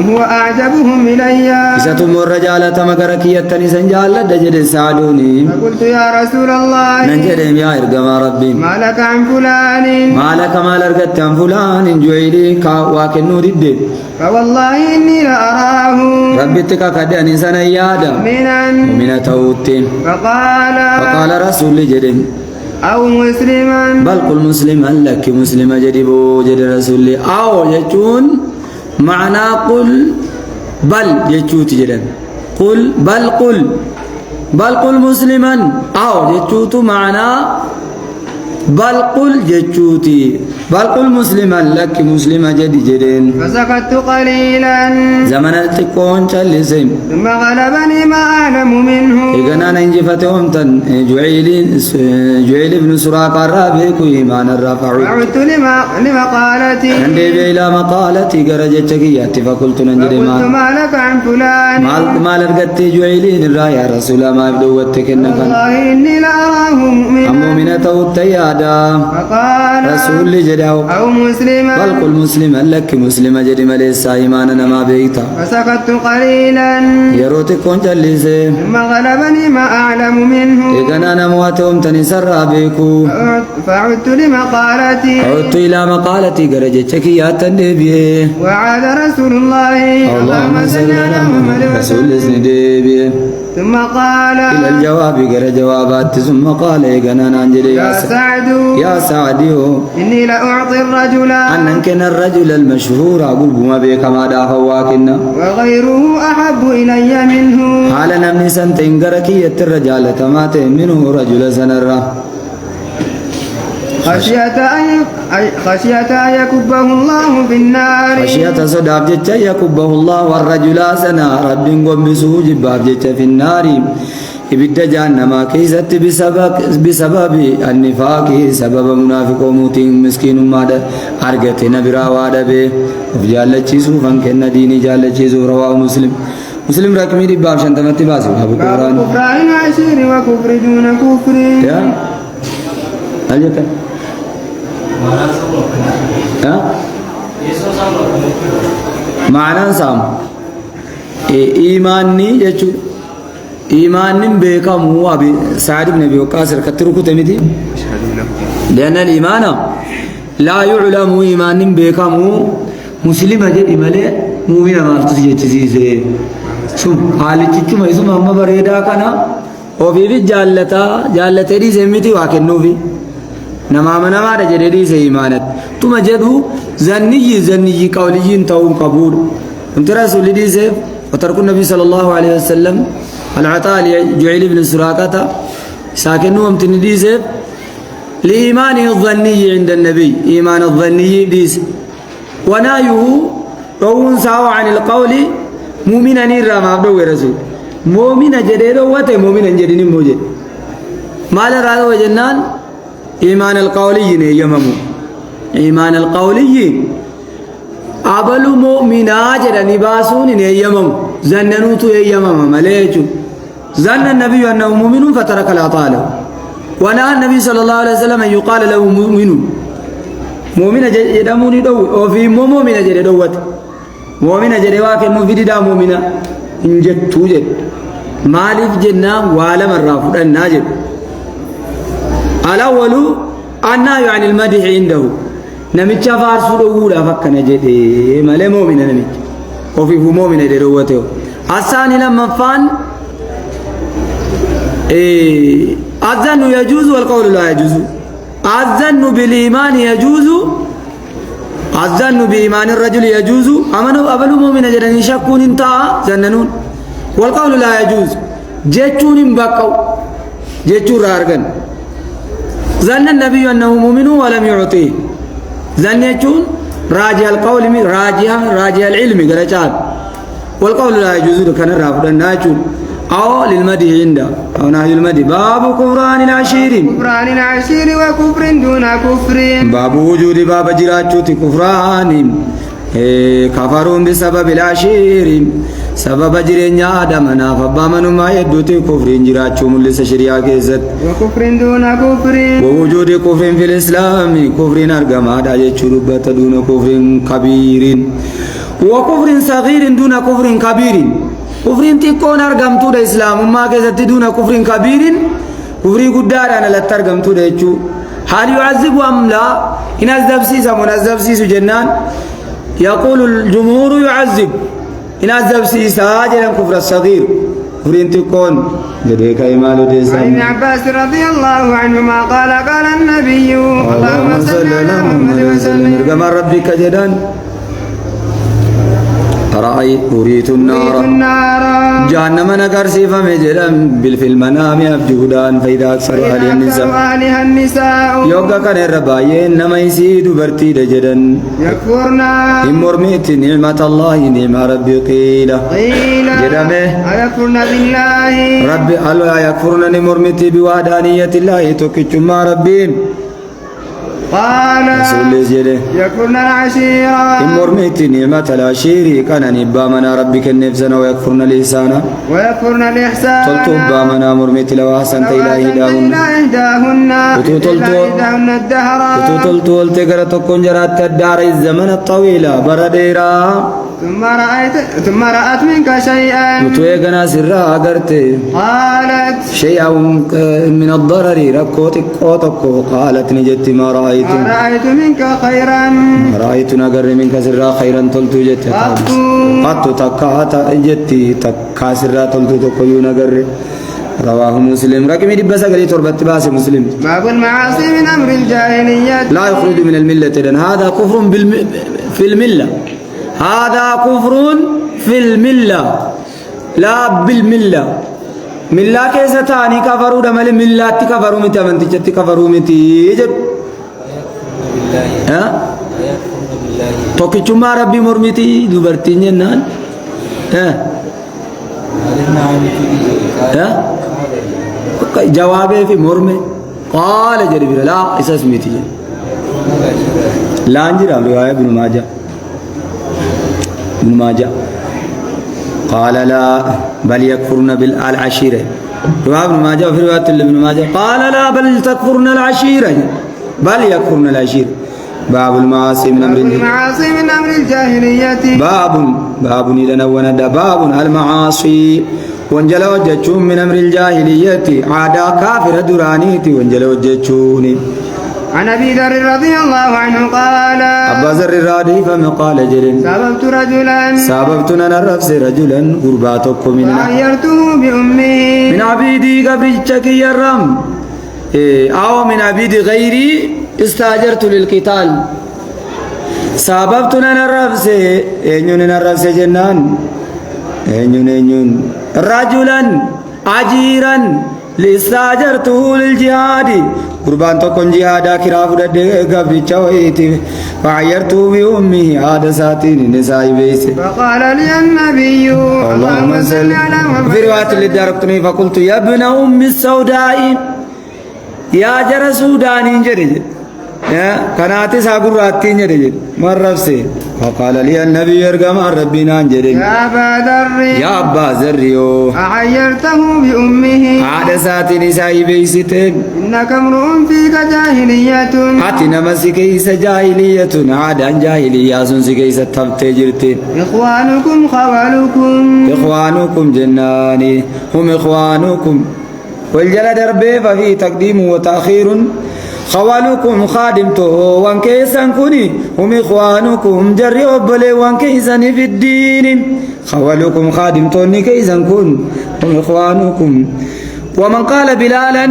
هو أعجبهم إلي إساتم الرجالة مكركية سنجال دجد سعدوني فقلت يا رسول الله ننجرهم يا ارجم ربي ما لك عن فلان ما لك ما لرقت عن فلان جعيلي كاواكنو ردد فوالله إني لأراه ربي تكاكدني سنيادا مؤمنة توتين فقال رسول جدين أو مسلما بل قل مسلما لك مسلم جدبو جد رسول أو يجون معنى قل بل يجوت جدن قل بل قل مسلما أو يجوت معنى بل قل جتشوتي بل قل مسلما لك مسلم جدي جدين فسكت قليلا زمن التكون شلسم ثم غلبني ما أعلم منه إذا ننجفتهم تن جعيل بن سراق الرابع إيمان الرافع فعدت لمقالتي عندي إلى مقالتي قرجتك ياتي فقلت ننجد ما لك عن فلان ما لرقت جعيلين الرايا رسول ما يبدوتك والله إني لأراه مؤمنة التيادة فقال رسول جداو أو مسلما بل قل مسلما لك مسلم جدي مليس إيماننا ما بيتا فسكت قليلا يروتك كنت الليسي ثم غلبني ما أعلم منه إذن أنا مواتهم تنسر بيكو فعدت لمقالتي عدت إلى مقالتي قرجتك يا تندبيه وعاد رسول الله اللهم صل على محمد رسول الله ثم قال إلى الجواب غير جوابات ثم قال إيقنا نانجلي يا سعد يا سعدي إني لأعطي الرجل أن كان الرجل المشهور أقول بما بك ما دافواكنا وغيره أحب إلي منه حال نمني سنتين غركية الرجال تمات منه رجل سنرى خشية أن يكبه الله في النار خشية صداب جتة يكبه الله والرجل سنا رب قبسه جباب جتة في النار إبدا جهنم كيست بسبب النفاق سبب منافق وموتين مسكين ماذا أرجتنا براواد به وفجال تشيسو فانكنا ديني جال تشيسو رواه مسلم رقمي دي باب شنتمتي باسو أبو قرآن كفران عشير وكفر دون كفر يا أليك معنى سام إيماني يجو إيمان بيكا مو أبي سعد بن أبي وقاص كتركو تمدي لأن الإيمان لا يعلم إيمان بيكا مو مسلم أجد ملء مؤمن ما تسجد سم حالي تجو ما يسمى أما بريدا كنا وفي جالتا دي سميتي واكنو في نما رجل دي سيمانت ثم جدو زني قولي تاون قبول انت رسول دي سيف وترك النبي صلى الله عليه وسلم العطاء جعل بن سراقة ساكنه امتن دي سيف لإيمانه الظني عند النبي إيمان الظني ديس ونايه روون ساو عن القول مؤمنا نيرا ما بدو رسول مؤمنا جديدو وته مؤمنا جديد موجد مال رادو وجنان إيمان القولي يمم إيمان القولي أبلو مؤمنا جدني باسون يمم زننوتو يمم مليجو زن النبي أنه مؤمن فترك العطاء ونهى النبي صلى الله عليه وسلم أن يقال له مؤمن يدموني دو وفي مؤمن جد دوت مؤمن جد واكن في دا مؤمن إن جد توجد مالف جنا وعلم الرافض الناجد الأول النهي عن المدح عنده نمتش فارسو دولا فكنا جد مال مؤمن نمتش وفي مؤمن جد دوته الثاني لما فان الظن يجوز والقول لا يجوز الظن بالإيمان يجوز الظن بإيمان الرجل يجوز أمنوا أبلوا مؤمن جدًا يشكون انتهى ظننون والقول لا يجوز جتون بقوا جتون رارغن ظن النبي أنه مؤمن ولم يعطيه ظن يجون راجع القول راجع العلم قال والقول لا يجوز كان رافض الناجون أو للمدح عنده أو نهي المدح باب كفران العشير وكفر دون كفر باب وجود باب جراتشوت كفران كفرون بسبب العشير سبب جرين آدمنا فبامن ما يدوت كفر جراتشو ملس شريعة كيزت وكفر دون كفر ووجود كفر في الإسلام كفر أرقم هذا يجربة دون كفر كبير وكفر صغير دون كفر كبير كفرين تكون أرقم تود إسلام ما كذا دون كفر كبير كفر قدار أنا لا ترقم تود يجو هل يعذب أم لا إن عذب سيسا من عذب سيس جنان يقول الجمهور يعذب إن عذب سيسا جنان كفر الصغير كفرين تكون جديك إيمان ديسان عن عباس رضي الله عنهما قال النبي اللهم صل على محمد وسلم كما ربك جدان رأي أريت النار جهنم نكرسي فمجرم بالفيلم منام أبجودان فإذا أكثر أهلها النساء يوكا كان الربايين نما يسيد برتي دجدن يكفرنا إمرميت نعمة الله نعم ربي قيل جرمه أيكفرنا بالله ربي ألو يكفرنا نمرميت بوحدانية الله توكيت ما ربي قال يكفرن العشيرة إمرميت نعمة العشير كان نبا منا ربك النفسنا ويكفرن الإحسان ويكفرن الإحسان تلتو بامنا مرميت لو أحسنت إلى إحداهن وتو تلتو التقرى تكون جرات الدار الزمن الطويلة برديرا ثم رأت منك شيئا وتويقنا سرها قرتي قالت شيئا من الضرر ركوت قوتك قالت نجت ما رأيت منك خيرا ما رأيت نقر منك سرها خيرا تلتو جت قط تكاتا جتي تكا سرها تلتو تقيو نقر رواه مسلم رقم دبسا قلي تربت باس مسلم باب المعاصي من أمر الجاهلية لا يخرج من الملة إذن هذا كفر في الملة هذا كفر في الملة لا بالملة ملة كيسة تاني كفروا دمال ملة كفروا متى من تجت كفروا متى ها توكي ما ربي مرمتي دوبرتين جنان ها ها جوابه في مرمي قال جرير لا اساس متي لا انجر روايه ابن ماجه قال لا بل يكفرن بالعشيره رواه ابن ماجه وفي روايه ابن ماجه قال لا بل تكفرن العشيره بل يكفرن العشيره باب المعاصي من امر الجاهليه باب لنا وندا باب المعاصي وانجل وجهتشون من امر الجاهليه عادا كافر درانيتي وانجل وجهتشون عن ابي ذر رضي الله عنه قال ابا ذر رضي فما قال جرين سببتنا نرفس رجلا غرباتكم من غيرته بامي من عبيدي قبرتك يرم او من عبيد غيري استاجرت للقتال سببتنا نرفس نرفس جنان اينون رجلا اجيرا لاستاجرته للجهاد قربان تكون جهادا كراف قبرتك ويتي فعيرته بأمه هذا ساتين نساء بيس فقال لي النبي اللهم صل على محمد في رواية للدارقطني فقلت يا ابن أم السوداء يا جرى سوداني جري كانت ساقراتين جري مرة سي فقال لي النبي يرقم ربنا جري يا أبا ذر أعيرته بأمه هذا ساتين نساء بيستين إنك امرؤ فيك جاهلية أتنا مسكيس جاهلية عادا جاهلية سنسكيس تبتجرتين إخوانكم خوالكم إخوانكم جناني هم إخوانكم والجلد دربي ففي تقديم وتأخير خوالكم خادمته وان كيسان كوني هم إخوانكم جري وبلي وان كيسان في الدين خوالكم خادمتوني كيسان كون هم إخوانكم ومن قال بلالا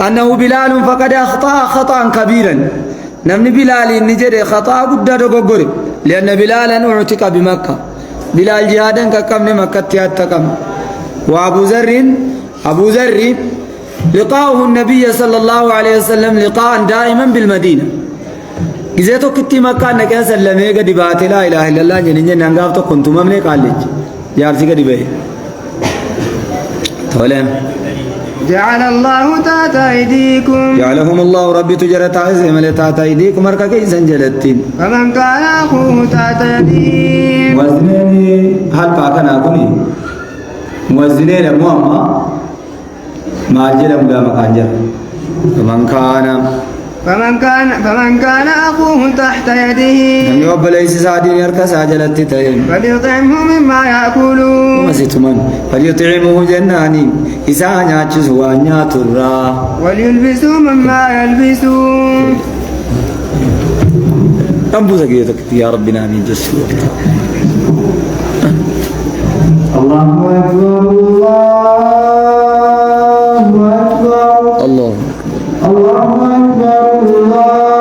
أنه بلال فقد أخطأ خطأ كبيرا نمني بلال نجد خطأ قد دقوقر لأن بلالا اعتق بمكة بلال جهادا كم مكة تياتكم وأبو ذر لقاؤه النبي صلى الله عليه وسلم لقاء دائما بالمدينة إذا كنت مكة أنك سلمي قد بات لا إله إلا الله جنين نانغافتو كنتم مملك عليك جارسي قد بيه تولم جعل الله تحت أيديكم جعلهم الله ربي تجرت عزم لتحت أيديكم مركا كيسا جلتين فمن كان أخوه تحت يديه وزنين هل باكنا كوني وزنين مهما ما جلم قام كانجر فمن كان أخوه تحت يده نمي وبليس سادين يركس عجلت تين فليطعمه مما يأكلون ومسيتمن فليطعمه جناني إسان ياتشز وانيا ترى وليلبسوا مما يلبسون أنبو سكيتك يا ربنا آمين جسد الله أكبر الله الله أكبر الله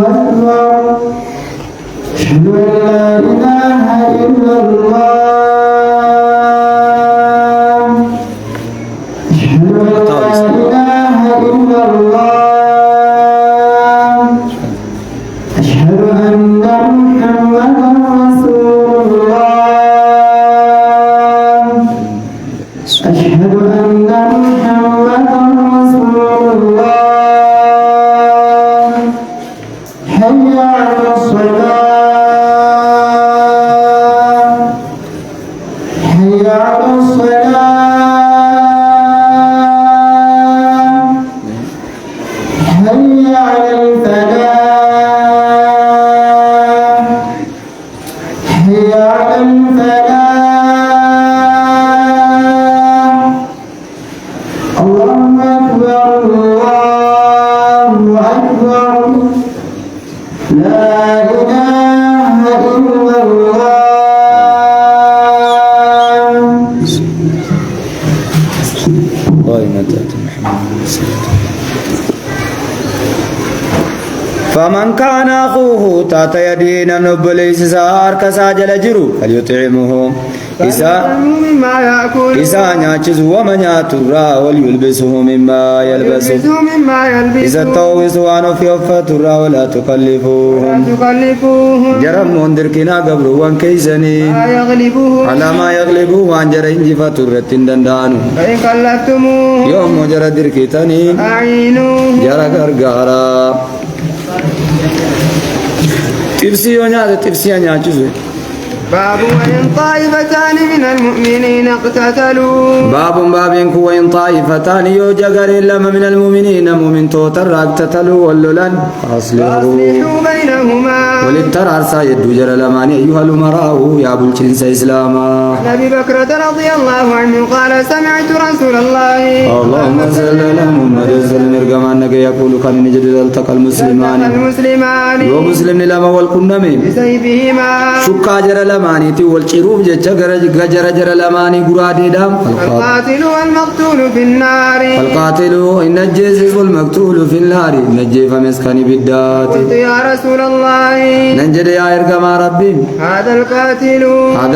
أكبر أشهد أن لا إله إلا الله أشهد أن لا إله إلا الله أشهد أن محمدا رسول الله أشهد أن محمدا رسول الله حي على الصلاة حي على الصلاة حي على الفلاح لا إله إلا الله فمن كان أخوه تات يدين نبليس سار كساجل جرو فليطعمه إسا ناتشز ومن ياترى وليلبسه مما يلبس إسا تويس وانو في وفترى ولا تكلفوهم جرم مندر كنا قبر وان كيسني على ما يغلبه وان جرين جفتر تندندانو يوم مجرى دركتني جرى غرغارا تفسي ونيا تفسي ناتشز باب وإن طائفتان من المؤمنين اقتتلوا باب وإن طائفتان يوجغر لما من المؤمنين مؤمن توتر اقتتلوا ولولن فأصلحوا بينهما وللترار سايد جر لمان أيها الأمراء يا أبو الجنس إسلاما أبي بكرة رضي الله عنه قال سمعت رسول الله اللهم صل على محمد وسلم ارجمانك يقول كان نجد التقى المسلمان ومسلم لما والكنمي بسيفهما شكا جر لمانيتي والشروف جر جر لماني قرادي دام القاتل والمقتول في النار القاتل إن الجيس والمقتول في النار نجي فمسكني بالدات قلت يا رسول الله ننجد يا إرقم ربي هذا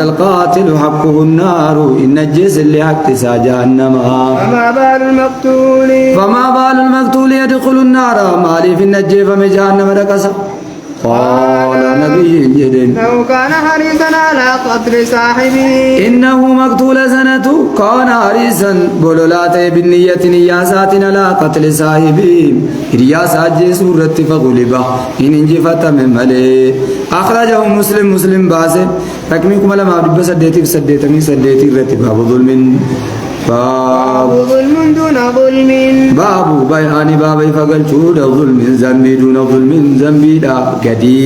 القاتل حقه النار إن الجيس اللي حقتسا جهنم فما بال المقتول يدخل النار مالي في النجي فمجهنم ركسا قال نبي جدن لو كان حريصا على قتل صاحبه إنه مقتول سنة كان حريصا بلولات بالنية نياسات على قتل صاحبه رياسات جسورة فغلبة إن انجفت من ملي أخرجه مسلم باسه تكميكم لما عبد سديتي رتب أبو ظلم باب ظلم دون ظلم باب بيان باب فقل شود ظلم ذنبي دون ظلم ذنبي دا قدي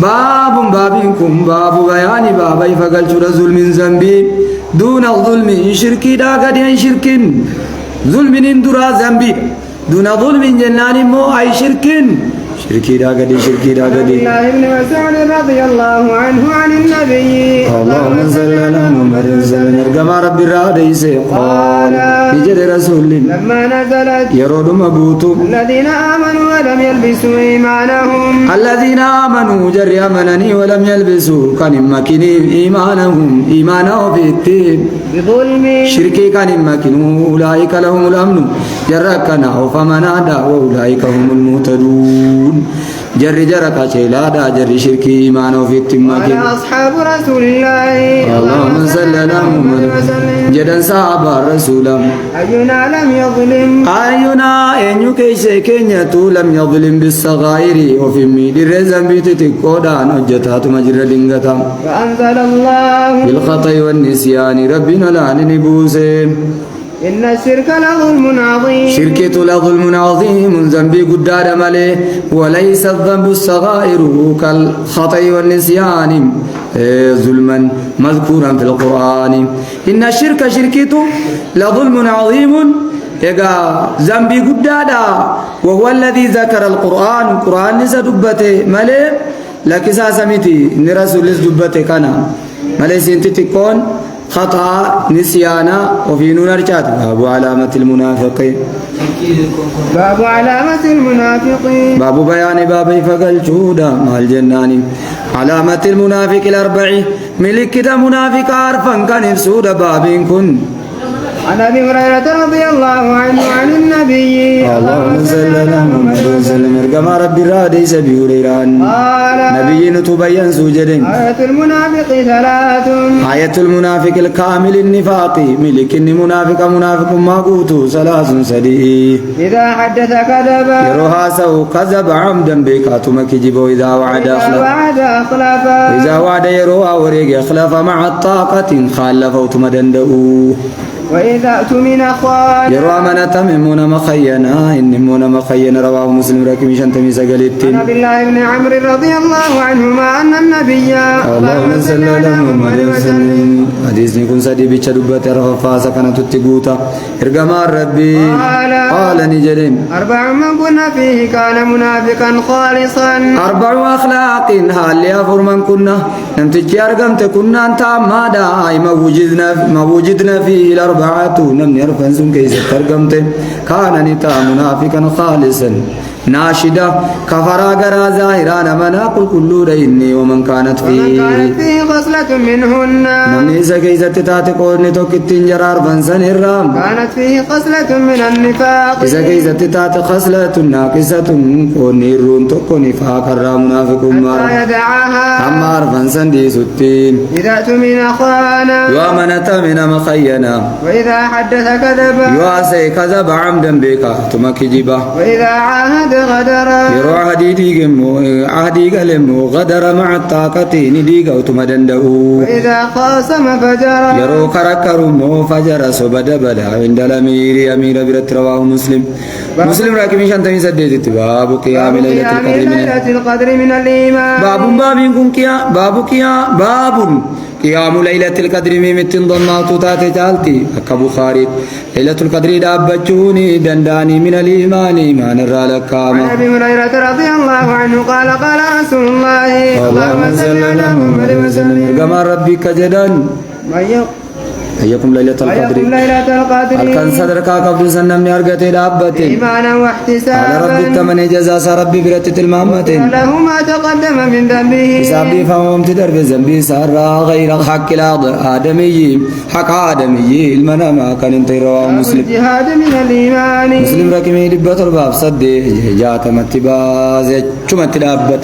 بابكم باب بيان باب فقل شود ظلم ذنبي دون ظلم شركي دا قدي شرك ظلم اندرا ذنبي دون ظلم جنان مو أي شركي دا قدي الله ابن مسعود رضي الله عنه عن النبي اللهم صل على محمد وسلم كما رب الراديس قال بجد رسول لما نزلت يرود مبوتو الذين آمنوا ولم يلبسوا إيمانهم جر أمنني ولم يلبسوا كان مكني إيمانهم في التين بظلم شركي كان مكنوا أولئك لهم الأمن جركنا فمن عدا وأولئك هم المهتدون جر كشيلا دا جر شركي إيمانه في التماكين وعلى أصحاب رسول الله اللهم صل على محمد جدا صحاب الرسول أينا لم يظلم أن كينيا لم يظلم بالصغائر وفي ميد الرزم بتتكودا نجتات مجرى لنغتا فأنزل الله بالخطأ والنسيان ربنا لا نبوسه إن الشرك لظلم عظيم شركة لظلم عظيم ذنبي قدار ملي وليس الذنب الصغائر كالخطأ والنسيان ظلما مذكورا في القرآن إن الشرك شركته لظلم عظيم يقى ذنبي قدار وهو الذي ذكر القرآن نسى دبته ملي لكسا سميتي نرسول دبته كان ملي سنتي تكون خطأ نسيانا وفي نون أرجات باب علامة المنافقين باب بيان باب فقل جودا مع الجنان علامة المنافق الأربع ملكة منافق عرفا كان السود باب كن عن أبي هريرة رضي الله عنه عن النبي اللهم صل على محمد وسلم كما رب الرادي سبي هريران قال نبي تبين سوجد آية المنافق ثلاث آية المنافق الكامل النفاق ملك منافق ما قوتو ثلاث سدي إذا حدث كذب يروها سو كذب عمدا بكاتو مكجبو إذا وعد أخلف إذا وعد يروها وريق أخلف مع الطاقة خالفوت مدندو وإذا أؤتمن خان يروى أمانة ممون مخينا إن مون مخينا رواه مسلم رقم شنتمي سقلتين. عن عبد الله بن عمرو رضي الله عنهما أن النبي اللهم صل على محمد وسلم. حديث نكون سدي بيتشدبت رفاس كانت تقوتا إرجما ربي قال نجرم 4 من كنا فيه كان منافقا خالصا. 4 أخلاق هل يفر من كنا نمتجي أرقمت كنا أنت ماذا ما وجدنا فيه الأربعة نمني أرفنسون كيس ترقمت كان نتا منافقا خالصا ناشدا كفرا غرا ظاهرا منا قل كل إني ومن كانت فيه خصلة منهن نمني سكيزة تاتقون توكتين جرار فنسن الرام كانت فيه خصلة من النفاق سكيزة تات خصلة ناقصة كون يرون تكو نفاق الرام منافق يدعاها أما فنسن دي ستين إذا أؤتمن خانا ومنت من مخينا وإذا حدث كذب يواسي كذب عمدا بك تمكجبا وإذا عاهد غدر يروى عهدي قلمو غدر مع الطاقة نديق وتمدنده وإذا خاصم فجر يروى كركرمو فجر سبد بلا عند الأمير أمير برت رواه مسلم راكب شانتمي سديت باب قيام ليلة القدر من الإيمان باب كن باب قيام ليلة القدر ممتن ضمات تاتي جالتي أكا بخاري ليلة القدر دابجوني دنداني من الإيمان إيمان الرالكام. عن أبي هريرة رضي الله عنه قال قال رسول الله اللهم صل على محمد وسلم. كما ربك جدا أيكم ليلة القدر الكن صدرك قبل سنم نرجتي دابتي إيمانا واحتسابا على ربي التمن جزاس ربي برتة المهمة له ما تقدم من ذنبه حسابي فهم تدر بذنبي سارا غير حق الآدمي حق آدمي المنام كان انتظر مسلم الجهاد من الإيمان مسلم ركمي دبت الباب صدي جات متباز شمت دابت